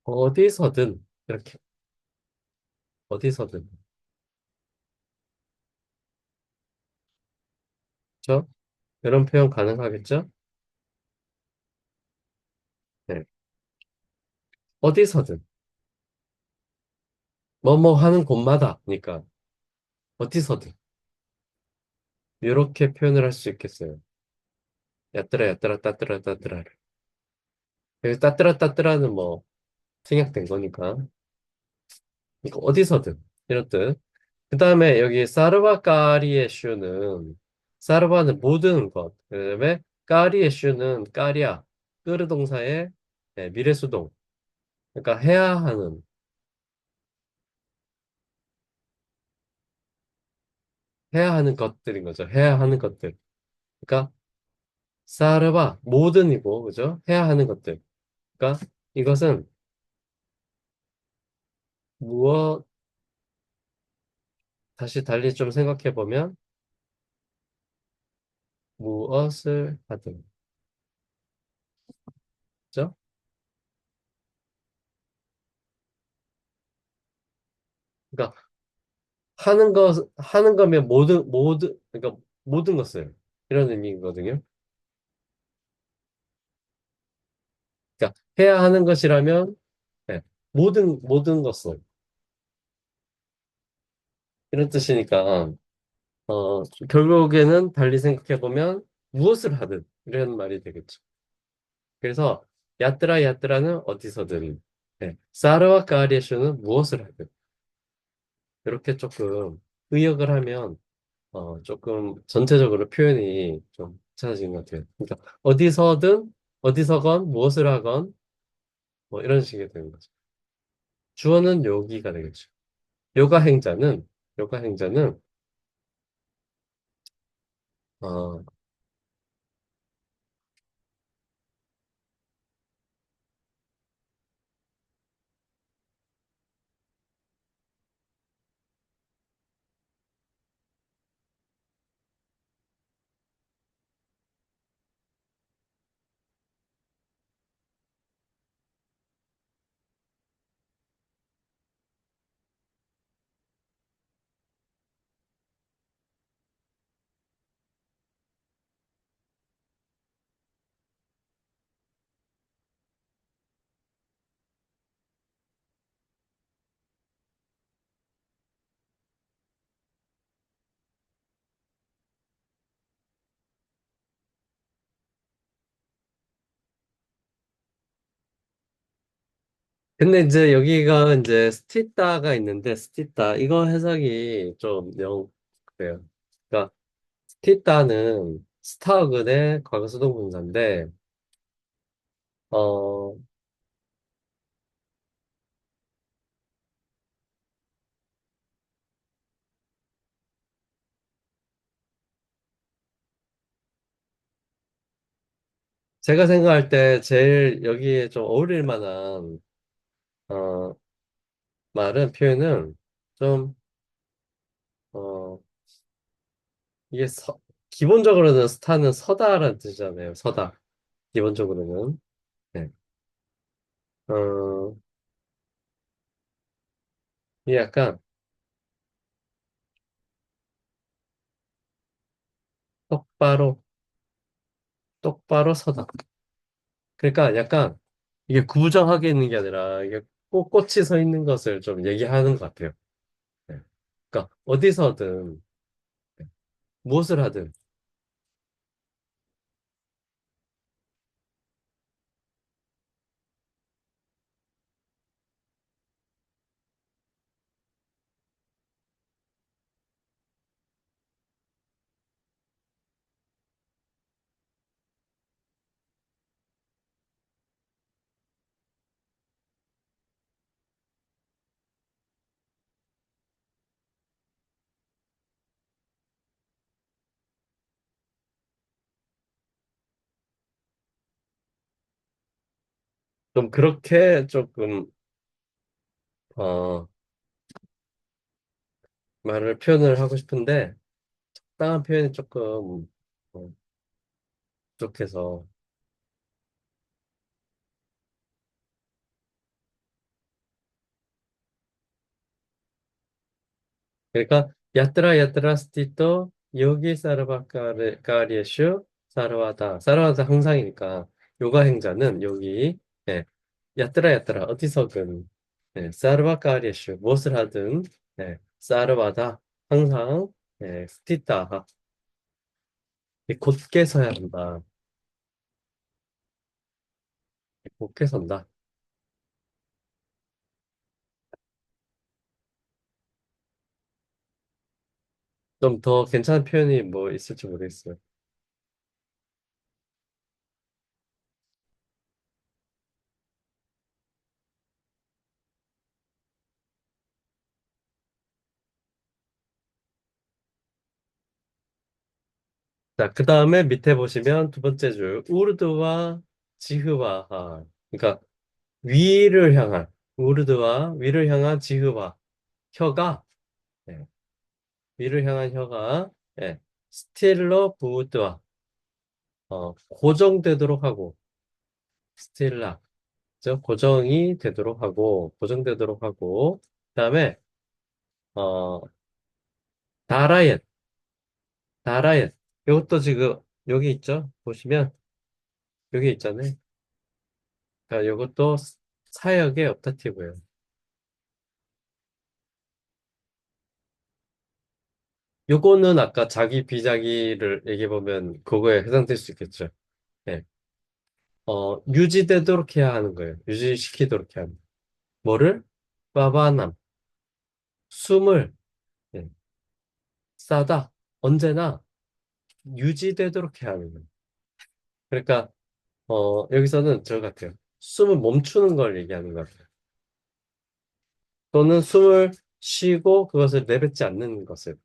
어디서든 이렇게 어디서든 그죠? 이런 표현 가능하겠죠? 네. 어디서든 뭐뭐 하는 곳마다 그러니까 어디서든 이렇게 표현을 할 수 있겠어요. 야뜨라 따뜨라를. 여기 따뜨라는 뭐 생략된 거니까. 그러니까 어디서든 이런 뜻. 그 다음에 여기 사르바까리의 슈는 사르바는 모든 것. 그다음에 까리에슈는 까리야, 끄르 동사의 네, 미래수동. 그러니까 해야 하는 것들인 거죠. 해야 하는 것들. 그러니까 사르바 모든이고, 그죠? 해야 하는 것들. 그러니까 이것은 무엇 다시 달리 좀 생각해 보면 무엇을 하든, 그죠? 그러니까 하는 거면 그러니까 모든 것을 이런 의미거든요. 그러니까 해야 하는 것이라면 네, 모든 것을 이런 뜻이니까 결국에는 달리 생각해 보면 무엇을 하든 이런 말이 되겠죠. 그래서 야트라는 어디서든 사르와 까리에슈는 무엇을 하든 이렇게 조금 의역을 하면 조금 전체적으로 표현이 좀 괜찮아지는 것 같아요. 그러니까 어디서건 무엇을 하건 뭐 이런 식이 되는 거죠. 주어는 여기가 되겠죠. 요가 행자는 요가 행자는 어 근데 이제 여기가 이제 스티따가 있는데 스티따 이거 해석이 좀 영 그래요. 그러니까 스티따는 스타어근의 과거수동 분사인데 어 제가 생각할 때 제일 여기에 좀 어울릴 만한 어 말은 표현은 좀 어 이게 기본적으로는 스타는 서다라는 뜻이잖아요. 서다. 기본적으로는. 네. 어, 이게 약간 똑바로, 똑바로 서다. 그러니까 약간 이게 구부정하게 있는 게 아니라 이게 꼿꼿이 서 있는 것을 좀 얘기하는 것 같아요. 네. 그러니까 어디서든 무엇을 하든 좀 그렇게 조금 어, 말을 표현을 하고 싶은데 적당한 표현이 조금 부족해서 그러니까 야트라 스티또 여기 사르바카리에슈 사르와다 항상이니까 요가 행자는 여기 예, 야트라 어디서든 사르바카리에슈 무엇을 하든 사르와다 항상 스티타 곧게 서야 한다 곧게 선다 좀 더 괜찮은 표현이 뭐 있을지 모르겠어요. 자, 그 다음에 밑에 보시면 두 번째 줄, 우르드와 지흐바하. 그러니까 위를 향한, 우르드와 위를 향한 지흐바. 혀가, 예, 위를 향한 혀가, 예, 스틸러 부드와, 고정되도록 하고, 스틸라, 죠 고정이 되도록 하고, 고정되도록 하고, 그 다음에, 어, 다라이엇, 다라이엇. 이것도 지금 여기 있죠? 보시면, 여기 있잖아요. 그러니까 이것도 사역의 옵타티브예요. 요거는 아까 자기 비자기를 얘기해보면 그거에 해당될 수 있겠죠. 예. 유지되도록 해야 하는 거예요. 유지시키도록 해야 하는. 뭐를? 빠바남. 숨을, 예, 싸다. 언제나 유지되도록 해야 하는 거예요. 그러니까, 여기서는 저 같아요. 숨을 멈추는 걸 얘기하는 것 같아요. 또는 숨을 쉬고 그것을 내뱉지 않는 것을.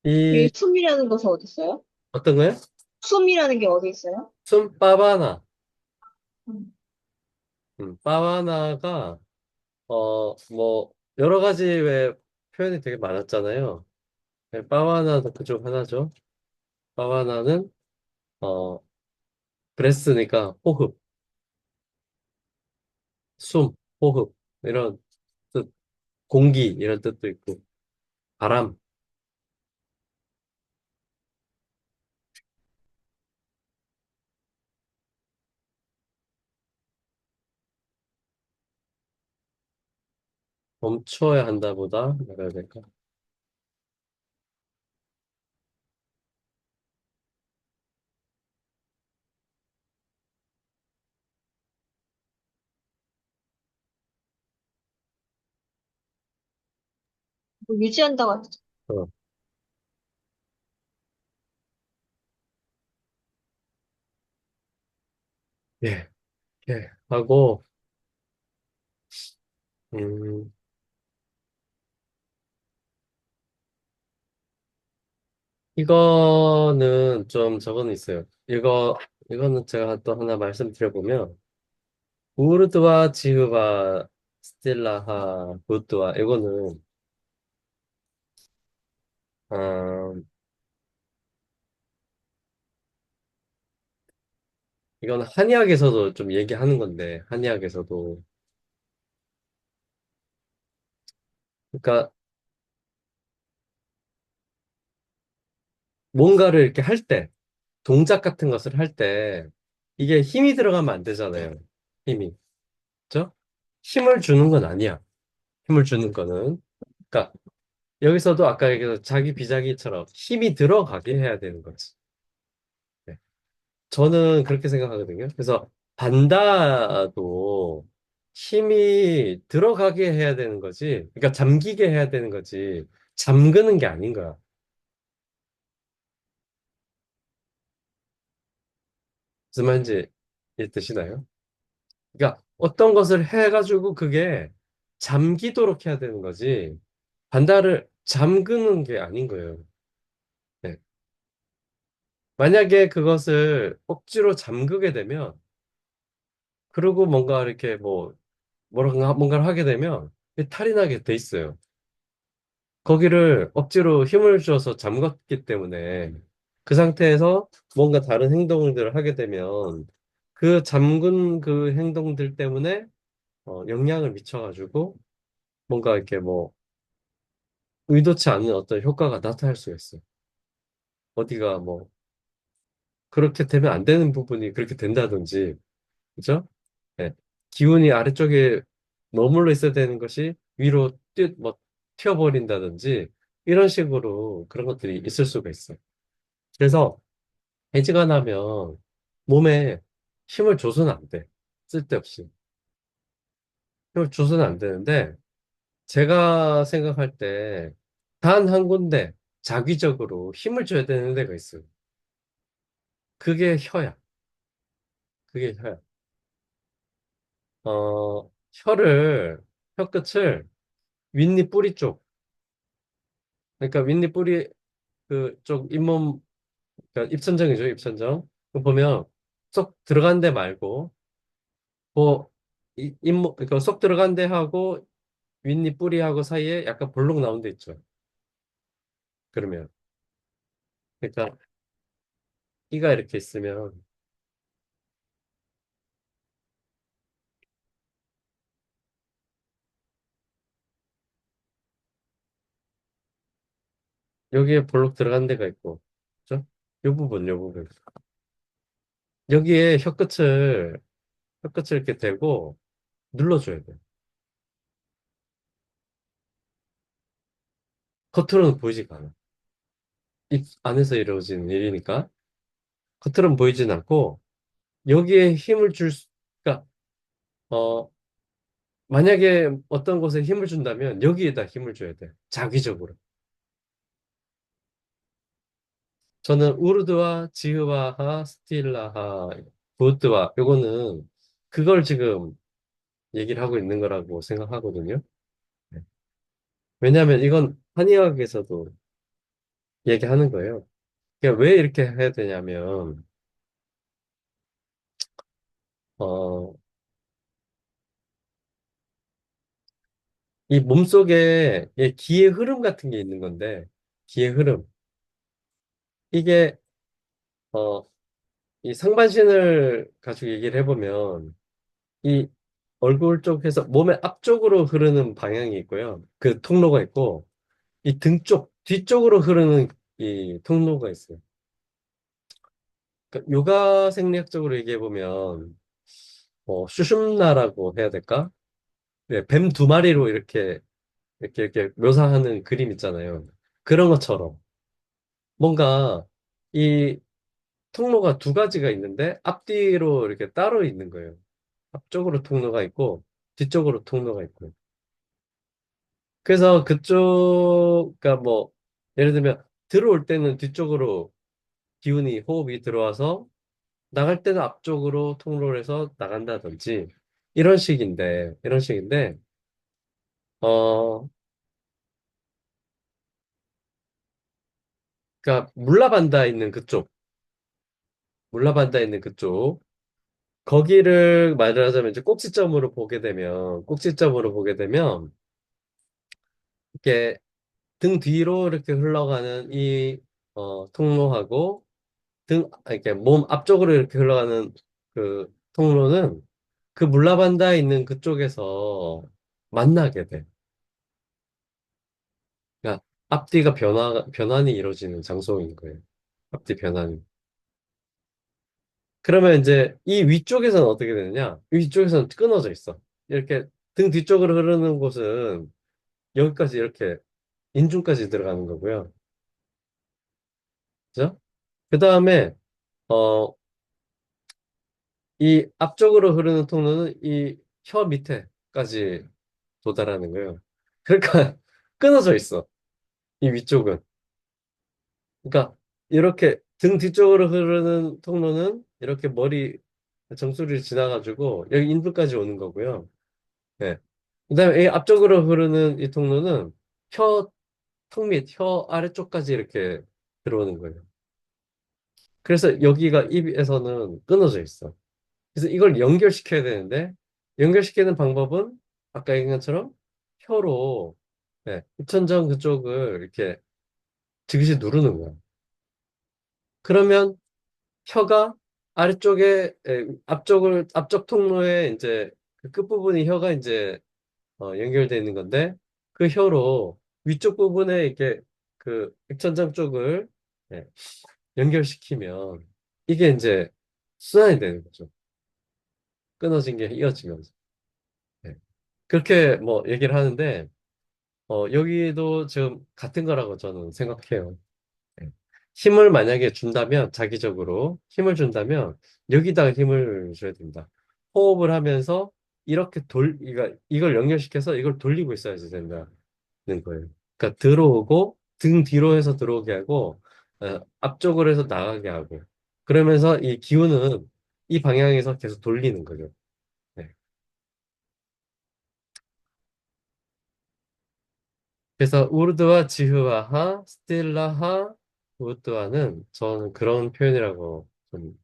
이 이, 숨이라는 것은 어디 있어요? 어떤 거요? 숨이라는 게 어디 있어요? 숨 빠바나. 음. 빠바나가 뭐, 여러 가지 왜 표현이 되게 많았잖아요. 네, 바와나도 그중 하나죠. 바와나는, 어, 브레스니까 호흡, 숨, 호흡, 이런 뜻, 공기, 이런 뜻도 있고, 바람, 멈춰야 한다보다, 뭐라 해야 될까? 뭐 유지한다고 하죠. 어, 예, 예, 하고, 음, 이거는 좀 저거는 있어요. 이거는 제가 또 하나 말씀드려보면, 우르드와 지흐바 스틸라하 부드와 이거는 어, 이거는 한의학에서도 좀 얘기하는 건데 한의학에서도 그러니까 뭔가를 이렇게 할 때 동작 같은 것을 할 때 이게 힘이 들어가면 안 되잖아요. 힘이 그렇죠? 힘을 주는 건 아니야. 힘을 주는 거는 그러니까 여기서도 아까 얘기한 자기 비자기처럼 힘이 들어가게 해야 되는 거지. 네. 저는 그렇게 생각하거든요. 그래서 반다도 힘이 들어가게 해야 되는 거지. 그러니까 잠기게 해야 되는 거지. 잠그는 게 아닌 거야. 무슨 말인지 뜻이나요? 그러니까 어떤 것을 해가지고 그게 잠기도록 해야 되는 거지. 반다를 잠그는 게 아닌 거예요. 네. 만약에 그것을 억지로 잠그게 되면, 그리고 뭔가 이렇게 뭔가를 하게 되면 탈이 나게 돼 있어요. 거기를 억지로 힘을 줘서 잠갔기 때문에 그 상태에서 뭔가 다른 행동들을 하게 되면 그 잠근 그 행동들 때문에 영향을 미쳐가지고 뭔가 이렇게 뭐 의도치 않은 어떤 효과가 나타날 수가 있어요. 어디가 뭐 그렇게 되면 안 되는 부분이 그렇게 된다든지, 그죠? 네. 기운이 아래쪽에 머물러 있어야 되는 것이 위로 튀어버린다든지 이런 식으로 그런 것들이 있을 수가 있어요. 그래서 해지가 나면 몸에 힘을 줘서는 안 돼. 쓸데없이. 힘을 줘서는 안 되는데 제가 생각할 때 단 한 군데 자기적으로 힘을 줘야 되는 데가 있어요. 그게 혀야. 그게 혀야. 어, 혀를, 혀 끝을 윗니 뿌리 쪽, 그러니까 윗니 뿌리 그쪽 잇몸, 그러니까 입천정이죠, 입천정. 그 보면 쏙 들어간 데 말고, 그 잇몸, 그러니까 쏙 들어간 데 하고 윗니 뿌리하고 사이에 약간 볼록 나온 데 있죠. 그러면. 그러니까 이가 이렇게 있으면 여기에 볼록 들어간 데가 있고, 그죠? 요 부분, 요 부분. 여기에 혀끝을 이렇게 대고 눌러줘야 돼. 겉으로는 보이지가 않아. 입 안에서 이루어지는 일이니까. 겉으로는 보이진 않고, 여기에 힘을 그러니까, 어, 만약에 어떤 곳에 힘을 준다면 여기에다 힘을 줘야 돼. 자기적으로. 저는 우르드와 지흐와하, 스틸라하, 부드와 요거는 그걸 지금 얘기를 하고 있는 거라고 생각하거든요. 네. 왜냐하면 이건 한의학에서도 얘기하는 거예요. 그러니까 왜 이렇게 해야 되냐면, 어, 이 몸속에 이 기의 흐름 같은 게 있는 건데, 기의 흐름. 이게, 어, 이 상반신을 가지고 얘기를 해보면, 이 얼굴 쪽에서 몸의 앞쪽으로 흐르는 방향이 있고요. 그 통로가 있고, 이 등 쪽, 뒤쪽으로 흐르는 이 통로가 있어요. 그러니까 요가 생리학적으로 얘기해 보면, 슈shum나라고 해야 될까? 네, 뱀 두 마리로 이렇게 묘사하는 그림 있잖아요. 그런 것처럼 뭔가 이 통로가 두 가지가 있는데 앞뒤로 이렇게 따로 있는 거예요. 앞쪽으로 통로가 있고 뒤쪽으로 통로가 있고. 그래서 그쪽, 그러니까 뭐 예를 들면 들어올 때는 뒤쪽으로 기운이 호흡이 들어와서 나갈 때는 앞쪽으로 통로를 해서 나간다든지 이런 식인데 어 그러니까 물라반다 있는 그쪽 거기를 말하자면 이제 꼭지점으로 보게 되면 이렇게 등 뒤로 이렇게 흘러가는 이 통로하고 이렇게 몸 앞쪽으로 이렇게 흘러가는 그 통로는 그 물라반다에 있는 그쪽에서 만나게 돼. 그러니까 앞뒤가 변환이 이루어지는 장소인 거예요. 앞뒤 변환이. 그러면 이제 이 위쪽에서는 어떻게 되느냐? 위쪽에서는 끊어져 있어. 이렇게 등 뒤쪽으로 흐르는 곳은 여기까지 이렇게 인중까지 들어가는 거고요. 그죠? 그 다음에, 어, 이 앞쪽으로 흐르는 통로는 이 혀 밑에까지 도달하는 거예요. 그러니까 끊어져 있어. 이 위쪽은. 그러니까 이렇게 등 뒤쪽으로 흐르는 통로는 이렇게 머리 정수리를 지나가지고 여기 인두까지 오는 거고요. 네. 그다음에 이 앞쪽으로 흐르는 이 통로는 혀 턱 밑, 혀 아래쪽까지 이렇게 들어오는 거예요. 그래서 여기가 입에서는 끊어져 있어. 그래서 이걸 연결시켜야 되는데 연결시키는 방법은 아까 얘기한 것처럼 혀로 네, 입천장 그쪽을 이렇게 지그시 누르는 거야. 그러면 혀가 아래쪽에 앞쪽 통로에 이제 그 끝부분이 혀가 이제 연결되어 있는 건데 그 혀로 위쪽 부분에 이렇게 그 백천장 쪽을 예, 연결시키면 이게 이제 순환이 되는 거죠. 끊어진 게 이어지면서. 예. 그렇게 뭐 얘기를 하는데 여기도 지금 같은 거라고 저는 생각해요. 예. 힘을 만약에 준다면 자기적으로 힘을 준다면 여기다가 힘을 줘야 된다. 호흡을 하면서 이렇게 이걸 연결시켜서 이걸 돌리고 있어야지 된다는 거예요. 그러니까 들어오고 등 뒤로 해서 들어오게 하고 앞쪽으로 해서 나가게 하고 그러면서 이 기운은 이 방향에서 계속 돌리는 거죠. 네. 그래서 우르드와 지흐와하, 스틸라하, 우르드와는 저는 그런 표현이라고 좀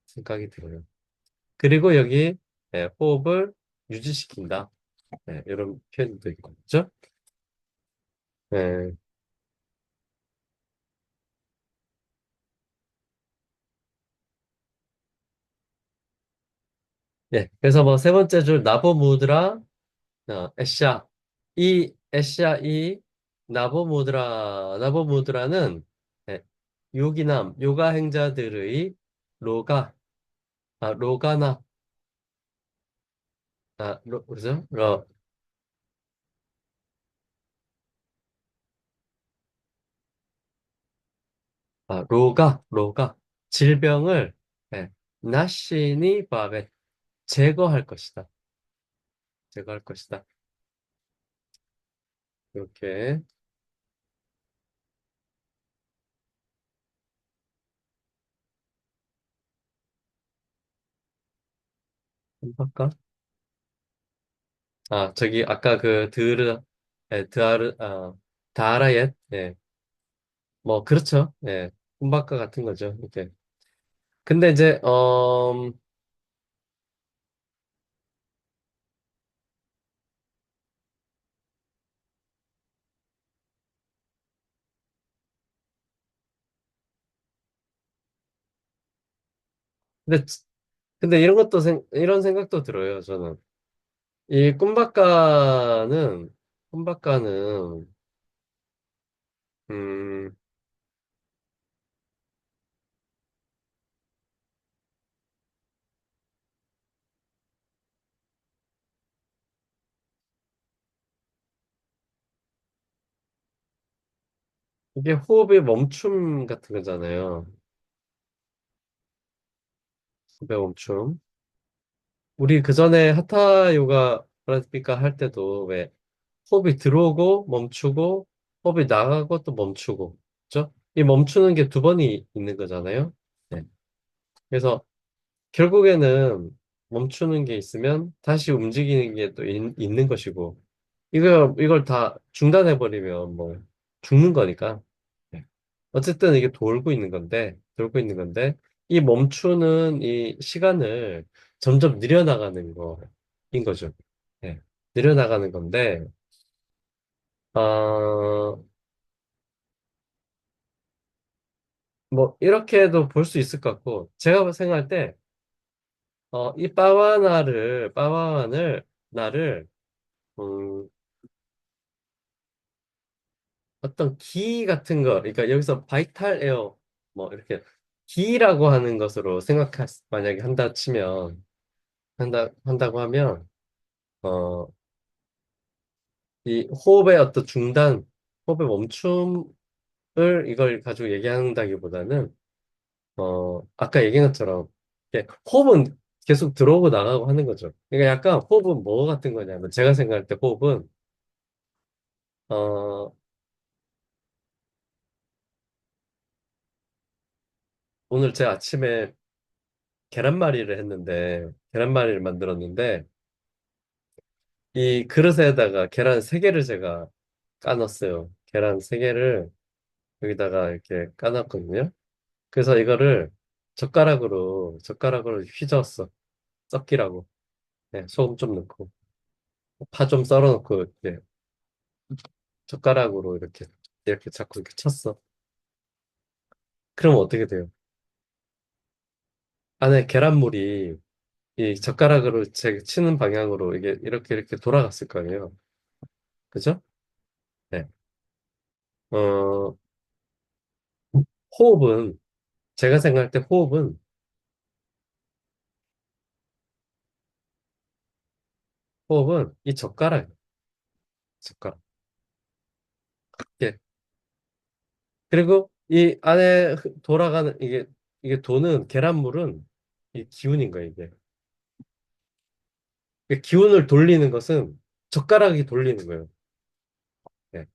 생각이 들어요. 그리고 여기 호흡을 유지시킨다. 이런 표현도 있고, 그죠? 네. 그래서 뭐 세 번째 줄 나보 무드라 에샤 이 에샤 이 나보 무드라 나보 무드라는 네, 요기남 요가 행자들의 로가 로가나 그죠? 로가 질병을 나시니 바베 제거할 것이다. 제거할 것이다. 이렇게 한번 할까? 저기 아까 그 드아르 다라옙 뭐 그렇죠. 꿈바까 같은 거죠. 이렇게. 근데 이제 근데 근데 이런 생각도 들어요. 저는 이 꿈바까는 음 이게 호흡의 멈춤 같은 거잖아요. 호흡의 멈춤. 우리 그 전에 하타 요가 프라티카 할 때도 왜 호흡이 들어오고 멈추고 호흡이 나가고 또 멈추고 그죠? 이 멈추는 게 두 번이 있는 거잖아요. 네. 그래서 결국에는 멈추는 게 있으면 다시 움직이는 게 또 있는 것이고 이걸 다 중단해 버리면 뭐 죽는 거니까. 네. 어쨌든 이게 돌고 있는 건데 이 멈추는 이 시간을 점점 늘려나가는 거인 거죠. 네. 늘려나가는 건데 어, 뭐 이렇게도 볼 수 있을 것 같고 제가 생각할 때 이 빠바완을 나를 음, 어떤 기 같은 거 그러니까 여기서 바이탈 에어 뭐 이렇게 기라고 하는 것으로 만약에 한다고 하면 어, 이 호흡의 어떤 호흡의 멈춤을 이걸 가지고 얘기한다기보다는 아까 얘기한 것처럼 이렇게 호흡은 계속 들어오고 나가고 하는 거죠. 그러니까 약간 호흡은 뭐 같은 거냐면 제가 생각할 때 호흡은 어, 오늘 제 아침에 계란말이를 만들었는데 이 그릇에다가 계란 세 개를 제가 까놨어요. 계란 세 개를 여기다가 이렇게 까놨거든요. 그래서 이거를 젓가락으로 휘저었어. 섞이라고. 소금 좀 넣고 파 좀 썰어 놓고 이렇게 젓가락으로 이렇게 자꾸 이렇게 쳤어. 그럼 어떻게 돼요? 안에 계란물이 이 젓가락으로 제 치는 방향으로 이게 이렇게 돌아갔을 거예요. 그죠? 네. 어, 호흡은 제가 생각할 때 호흡은 이 젓가락. 예. 그리고 이 안에 돌아가는 이게 도는 계란물은 이 기운인 거예요, 이게. 이 기운을 돌리는 것은 젓가락이 돌리는 거예요. 예.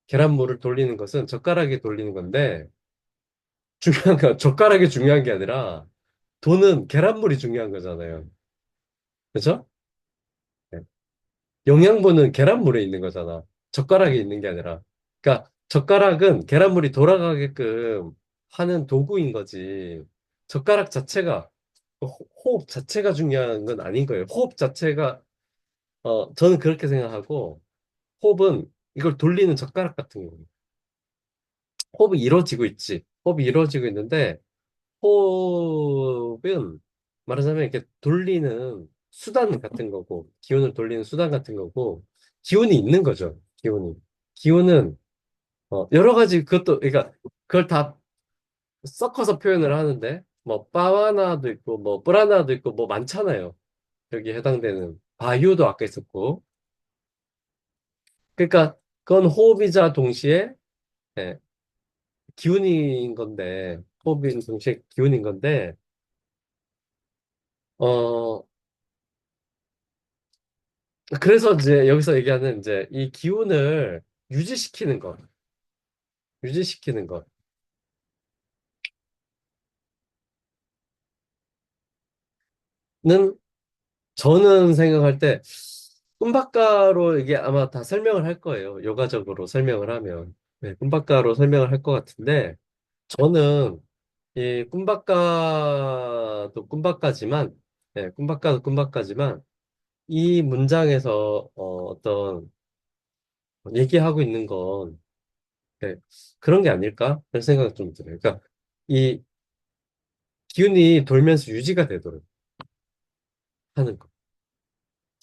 계란물을 돌리는 것은 젓가락이 돌리는 건데, 중요한 건 젓가락이 중요한 게 아니라, 도는 계란물이 중요한 거잖아요. 그죠? 네. 영양분은 계란물에 있는 거잖아. 젓가락에 있는 게 아니라. 그러니까 젓가락은 계란물이 돌아가게끔 하는 도구인 거지. 젓가락 자체가, 호흡 자체가 중요한 건 아닌 거예요. 호흡 자체가, 저는 그렇게 생각하고, 호흡은 이걸 돌리는 젓가락 같은 거예요. 호흡이 이루어지고 있지. 호흡이 이루어지고 있는데, 호흡은 말하자면 이렇게 돌리는 수단 같은 거고, 기운을 돌리는 수단 같은 거고, 기운이 있는 거죠. 기운이. 기운은, 여러 가지 그것도, 그러니까 그걸 다 섞어서 표현을 하는데, 뭐, 바와나도 있고, 뭐, 브라나도 있고, 뭐, 많잖아요. 여기 해당되는. 바유도 아까 있었고. 그러니까, 그건 호흡이자 동시에, 예, 기운인 건데, 호흡인 동시에 기운인 건데, 어, 그래서 이제 여기서 얘기하는 이제 이 기운을 유지시키는 것, 유지시키는 것는 저는 생각할 때 꿈바까로 이게 아마 다 설명을 할 거예요. 요가적으로 설명을 하면. 네, 꿈바까로 설명을 할 것 같은데 저는 이 꿈바까도 꿈바까지만, 네, 꿈바까도 꿈바까지만 이 문장에서 어떤 얘기하고 있는 건 네, 그런 게 아닐까? 그런 생각이 좀 들어요. 그러니까 이 기운이 돌면서 유지가 되도록 하는 거.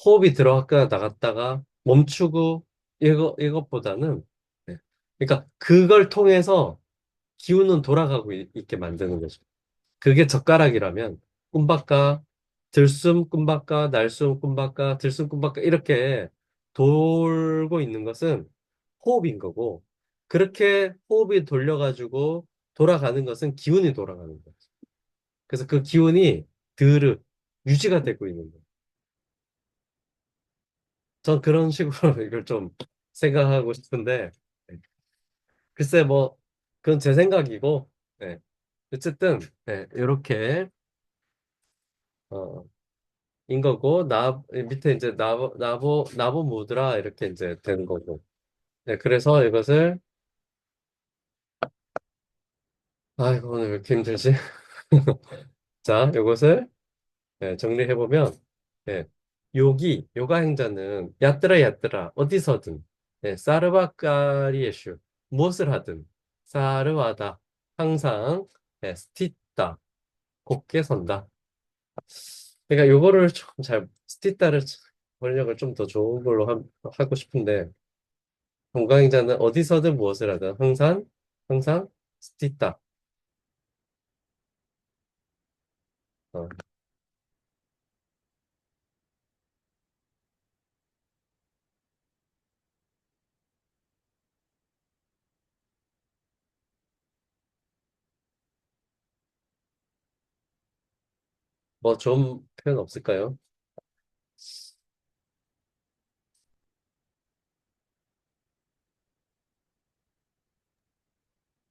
호흡이 들어갔다가 나갔다가 멈추고 이것보다는 네. 그러니까 그걸 통해서 기운은 돌아가고 있게 만드는 거죠. 그게 젓가락이라면 꿈바까 들숨 꿈바까 날숨 꿈바까 들숨 꿈바까 이렇게 돌고 있는 것은 호흡인 거고 그렇게 호흡이 돌려가지고 돌아가는 것은 기운이 돌아가는 거죠. 그래서 그 기운이 드르 유지가 되고 있는 거예요. 전 그런 식으로 이걸 좀 생각하고 싶은데 네. 글쎄 뭐 그건 제 생각이고 네. 어쨌든 네. 이렇게 인 거고 밑에 이제 나보 무드라 이렇게 이제 되는 거고 네. 그래서 이것을 아이고 오늘 왜 이렇게 힘들지? 자 이것을 네, 정리해 보면 네. 요가 행자는 야뜨라 야뜨라 어디서든 네. 사르바카리에슈 무엇을 하든 사르와다 항상 네. 스티타 곧게 선다. 그러니까 요거를 좀 잘 스티타를 번역을 좀 더 좋은 걸로 하고 싶은데 건강행자는 어디서든 무엇을 하든 항상 스티타. 어, 뭐 좋은 표현 없을까요?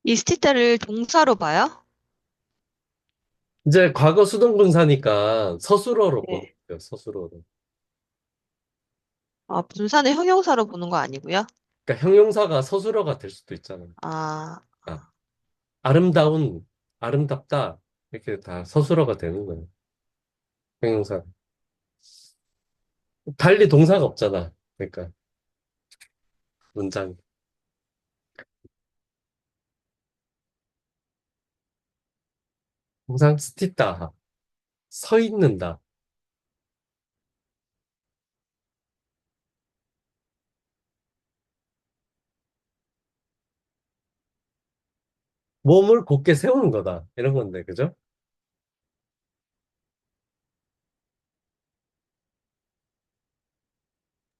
이 스티타를 동사로 봐요? 이제 과거 수동분사니까 서술어로 보는 네. 거예요. 서술어로. 아, 분사는 형용사로 보는 거 아니고요? 그러니까 형용사가 서술어가 될 수도 있잖아요. 아, 아, 아름다운, 아름답다 이렇게 다 서술어가 되는 거예요. 형용사. 달리 동사가 없잖아. 그러니까 문장. 항상 스티다. 서 있는다. 몸을 곧게 세우는 거다. 이런 건데, 그죠?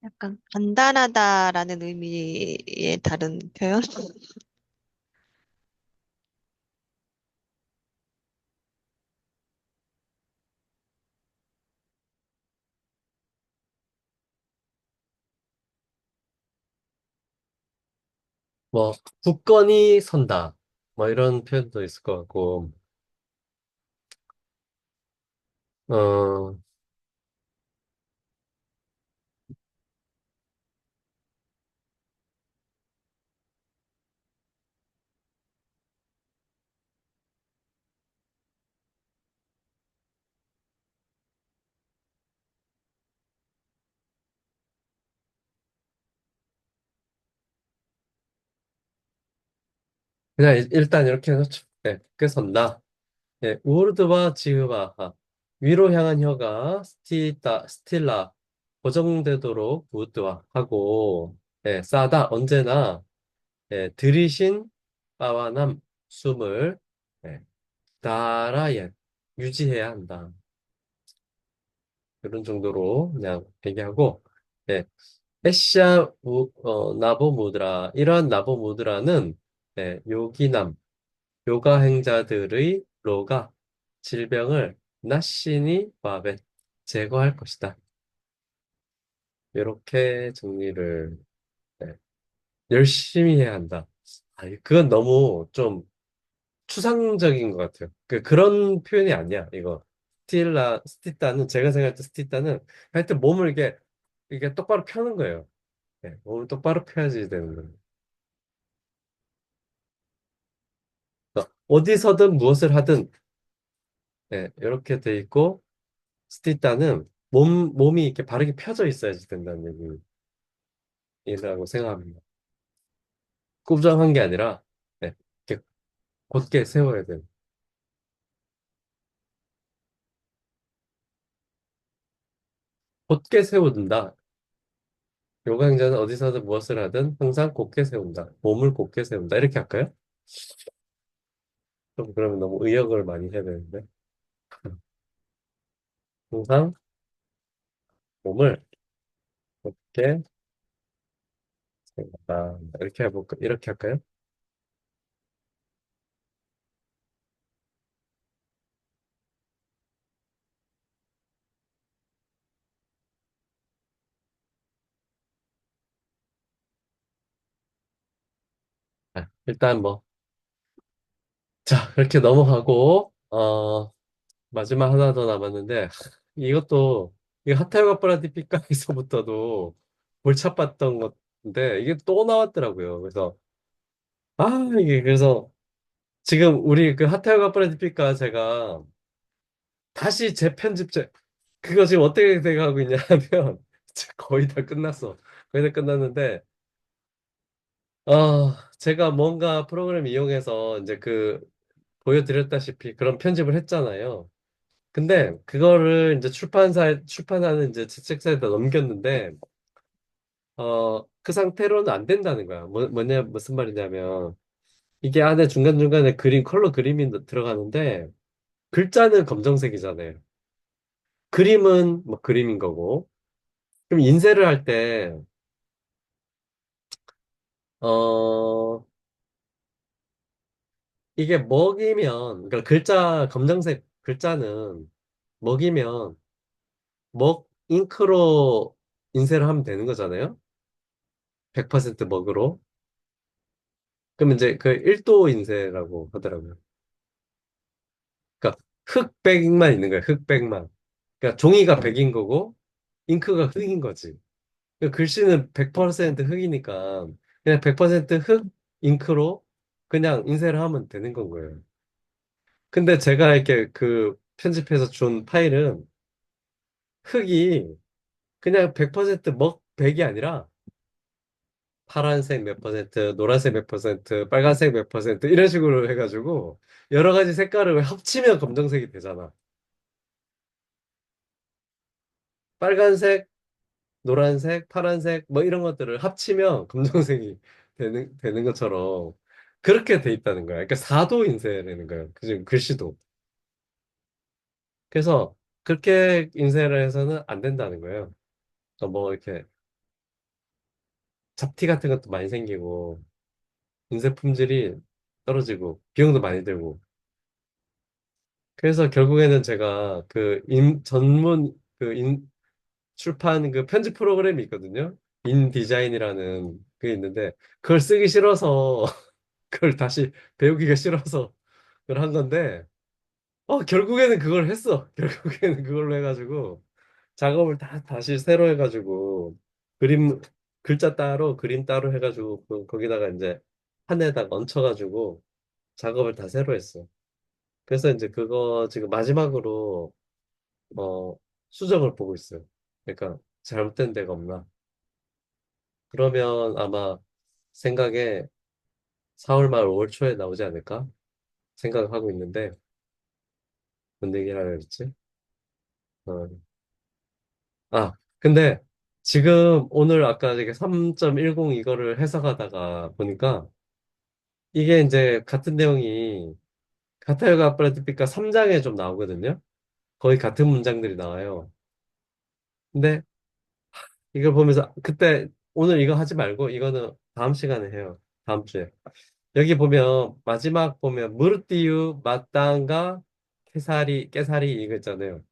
약간 간단하다라는 의미의 다른 표현? 뭐, 굳건히 선다. 뭐, 이런 표현도 있을 것 같고, 어, 그냥 일단 이렇게 해놓죠. 네, 굳게 선다. 네, 우르드와 지흐바하. 위로 향한 혀가 스틸라. 고정되도록 우드와 하고, 네, 싸다. 언제나, 네, 들이신 바와남 숨을, 네, 따라야 유지해야 한다. 이런 정도로 그냥 얘기하고, 네, 나보 무드라. 이러한 나보 무드라는, 네, 요기남, 요가 행자들의 로가 질병을 나시니 바벳 제거할 것이다. 이렇게 정리를, 네, 열심히 해야 한다. 그건 너무 좀 추상적인 것 같아요. 그런 표현이 아니야, 이거. 스티타는, 제가 생각할 때 스티타는 하여튼 몸을 이게 똑바로 펴는 거예요. 네, 몸을 똑바로 펴야지 되는 거예요. 어디서든 무엇을 하든, 네, 이렇게 돼 있고, 스티타는 몸이 이렇게 바르게 펴져 있어야지 된다는 얘기라고 생각합니다. 꾸정한 게 아니라, 네, 이렇게 곧게 세워야 돼요. 곧게 세워둔다. 요가 행자는 어디서든 무엇을 하든 항상 곧게 세운다. 몸을 곧게 세운다. 이렇게 할까요? 좀 그러면 너무 의역을 많이 해야 되는데. 항상 몸을 곧게 세운다. 이렇게 해볼까? 이렇게 할까요? 일단 뭐, 자, 이렇게 넘어가고, 마지막 하나 더 남았는데, 이것도, 이 하타요가 프라티피카에서부터도 골치 아팠던 건데, 이게 또 나왔더라고요. 그래서, 이게 그래서, 지금 우리 그 하타요가 프라티피카 제가 다시 재편집, 그거 지금 어떻게 돼가고 있냐면, 거의 다 끝났어. 거의 다 끝났는데, 제가 뭔가 프로그램 이용해서 이제 보여드렸다시피 그런 편집을 했잖아요. 근데 그거를 이제 출판하는 이제 책자에다 넘겼는데, 그 상태로는 안 된다는 거야. 무슨 말이냐면, 이게 안에 중간중간에 컬러 그림이 들어가는데, 글자는 검정색이잖아요. 그림은 뭐 그림인 거고. 그럼 인쇄를 할 때, 어, 이게 먹이면, 그러니까 검정색 글자는 먹이면, 잉크로 인쇄를 하면 되는 거잖아요. 100% 먹으로. 그럼 이제 그 1도 인쇄라고 하더라고요. 그러니까 흑백만 있는 거예요. 흑백만. 그러니까 종이가 백인 거고 잉크가 흑인 거지. 그러니까 글씨는 100% 흑이니까 그냥 100%흑 잉크로 그냥 인쇄를 하면 되는 건 거예요. 근데 제가 이렇게 편집해서 준 파일은 흑이 그냥 100% 백이 아니라 파란색 몇 퍼센트, 노란색 몇 퍼센트, 빨간색 몇 퍼센트 이런 식으로 해가지고 여러 가지 색깔을 합치면 검정색이 되잖아. 빨간색, 노란색, 파란색 뭐 이런 것들을 합치면 검정색이 되는 것처럼 그렇게 돼 있다는 거야. 그러니까 4도 인쇄라는 거야. 그지 글씨도. 그래서 그렇게 인쇄를 해서는 안 된다는 거예요. 뭐 이렇게 잡티 같은 것도 많이 생기고 인쇄 품질이 떨어지고 비용도 많이 들고 그래서 결국에는 제가 전문 출판 편집 프로그램이 있거든요. 인디자인이라는 그게 있는데 그걸 쓰기 싫어서 그걸 다시 배우기가 싫어서 그걸 한 건데 결국에는 그걸 했어. 결국에는 그걸로 해가지고 작업을 다 다시 새로 해가지고 그림 글자 따로 그림 따로 해가지고 거기다가 이제 판에다가 얹혀가지고 작업을 다 새로 했어. 그래서 이제 그거 지금 마지막으로 어 수정을 보고 있어요. 그러니까 잘못된 데가 없나. 그러면 아마 생각에 4월 말 5월 초에 나오지 않을까 생각을 하고 있는데 뭔 얘기를 하려 그랬지? 어. 근데 지금 오늘 아까 이게 3.10 이거를 해석하다가 보니까 이게 이제 같은 내용이 카타요가 프라티피카 3장에 좀 나오거든요. 거의 같은 문장들이 나와요. 근데 이걸 보면서 그때 오늘 이거 하지 말고 이거는 다음 시간에 해요. 다음 주에. 여기 보면 마지막 보면 무르띠유 마땅가 깨사리 이거 있잖아요.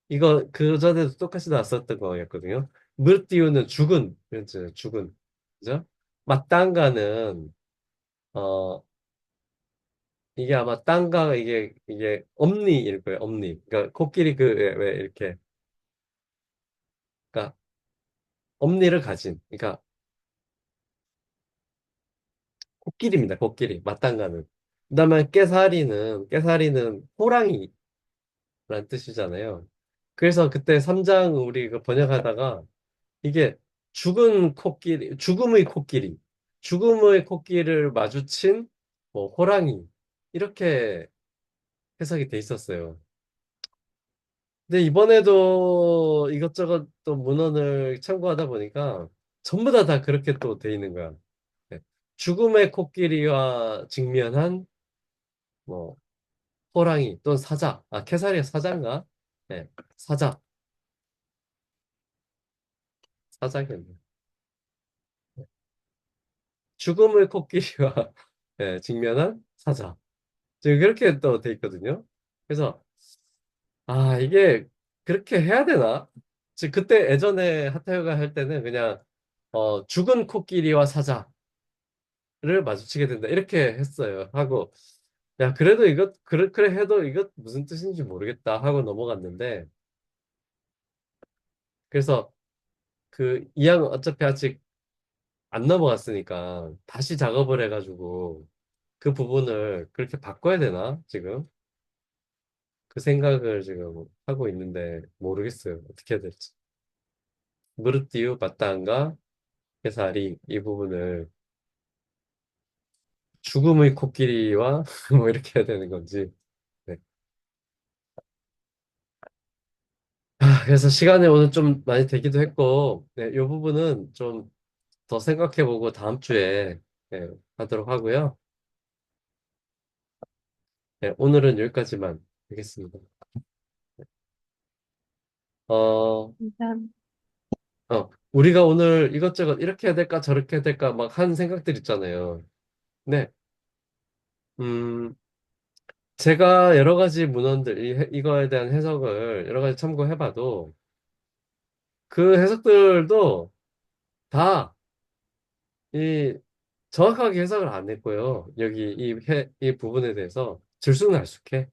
이거 그 전에도 똑같이 나왔었던 거였거든요. 무르띠유는 죽은 그렇죠. 죽은 그죠? 마땅가는 어 이게 아마 땅가 이게 엄니일 거예요. 엄니. 그러니까 코끼리 그 왜 이렇게 그러니까 엄니를 가진 그러니까 코끼리입니다. 코끼리. 마땅가는. 그다음에 깨사리는 호랑이란 뜻이잖아요. 그래서 그때 3장 우리 그 번역하다가 이게 죽음의 코끼리를 마주친 뭐 호랑이 이렇게 해석이 돼 있었어요. 근데 이번에도 이것저것 또 문헌을 참고하다 보니까 전부 다 그렇게 또 돼 있는 거야. 네. 죽음의 코끼리와 직면한 뭐 호랑이 또는 사자. 캐사리아 사자인가? 네, 사자, 사자겠네. 죽음의 코끼리와 네, 직면한 사자. 지금 그렇게 또 돼 있거든요. 그래서 이게 그렇게 해야 되나? 지금 그때 예전에 하타요가 할 때는 그냥 죽은 코끼리와 사자를 마주치게 된다 이렇게 했어요. 하고 야 그래도 이것 그래 해도 이것 무슨 뜻인지 모르겠다 하고 넘어갔는데 그래서 그 이양 어차피 아직 안 넘어갔으니까 다시 작업을 해가지고 그 부분을 그렇게 바꿔야 되나 지금 그 생각을 지금 하고 있는데 모르겠어요 어떻게 해야 될지. 무르띠우 마땅가 해사리 이 부분을 죽음의 코끼리와 뭐 이렇게 해야 되는 건지. 네. 그래서 시간이 오늘 좀 많이 되기도 했고, 네, 이 부분은 좀 더 생각해보고 다음 주에 네, 하도록 하고요. 네, 오늘은 여기까지만 하겠습니다. 어, 일단, 우리가 오늘 이것저것 이렇게 해야 될까 저렇게 해야 될까 막 한 생각들 있잖아요. 네, 음, 제가 여러 가지 문헌들, 이거에 대한 해석을 여러 가지 참고해봐도 그 해석들도 다 이 정확하게 해석을 안 했고요. 여기 이 부분에 대해서 들쑥날쑥해.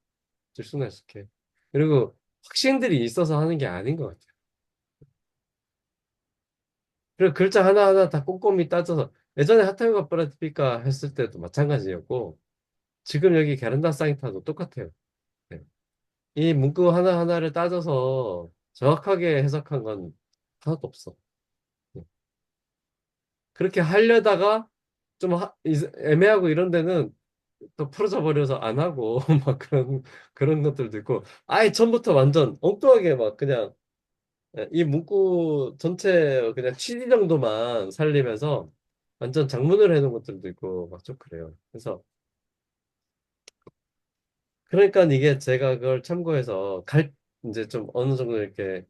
들쑥날쑥해. 그리고 확신들이 있어서 하는 게 아닌 것 같아요. 그리고 글자 하나하나 다 꼼꼼히 따져서 예전에 하타요가 브라티피카 했을 때도 마찬가지였고 지금 여기 게른다 사이타도 똑같아요. 네. 이 문구 하나하나를 따져서 정확하게 해석한 건 하나도 없어. 네. 그렇게 하려다가 좀 애매하고 이런 데는 또 풀어져 버려서 안 하고 막 그런 것들도 있고 아예 처음부터 완전 엉뚱하게 막 그냥 이 문구 전체 그냥 취지 정도만 살리면서 완전 장문을 해놓은 것들도 있고 막 좀 그래요. 그래서 그러니까 이게 제가 그걸 참고해서 이제 좀 어느 정도 이렇게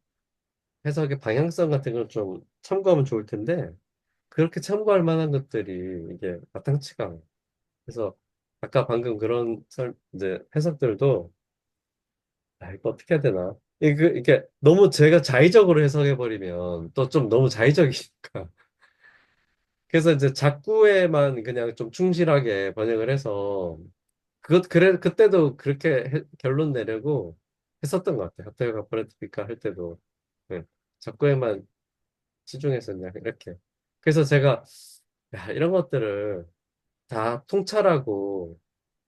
해석의 방향성 같은 걸 좀 참고하면 좋을 텐데 그렇게 참고할 만한 것들이 이게 마땅치가 않아요. 그래서 아까 방금 그런 이제 해석들도 이거 어떻게 해야 되나? 이게 너무 제가 자의적으로 해석해 버리면 또 좀 너무 자의적이니까 그래서 이제 작구에만 그냥 좀 충실하게 번역을 해서 그때도 그렇게 결론 내려고 했었던 것 같아요. 하태가 버레트비카 할 때도 네, 작구에만 치중해서 그냥 이렇게. 그래서 제가 야, 이런 것들을 다 통찰하고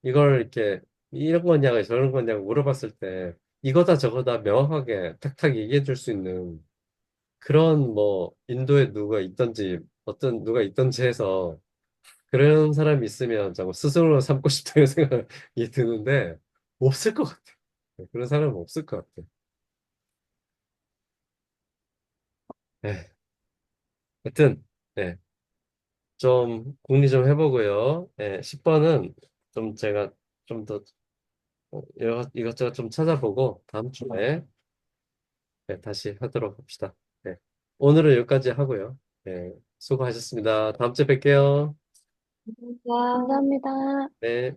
이걸 이렇게 이런 거냐고 저런 거냐고 물어봤을 때 이거다 저거다 명확하게 탁탁 얘기해 줄 수 있는 그런 뭐 인도에 누가 있던지 어떤 누가 있던지 해서 그런 사람이 있으면 정말 스스로 삼고 싶다는 생각이 드는데 없을 것 같아. 그런 사람은 없을 것 같아. 네. 하여튼 네. 좀 궁리 좀 해보고요. 네. 10번은 좀 제가 좀 더 이것저것 좀 찾아보고 다음 주에 네, 다시 하도록 합시다. 네. 오늘은 여기까지 하고요. 네. 수고하셨습니다. 다음 주에 뵐게요. 감사합니다. 네.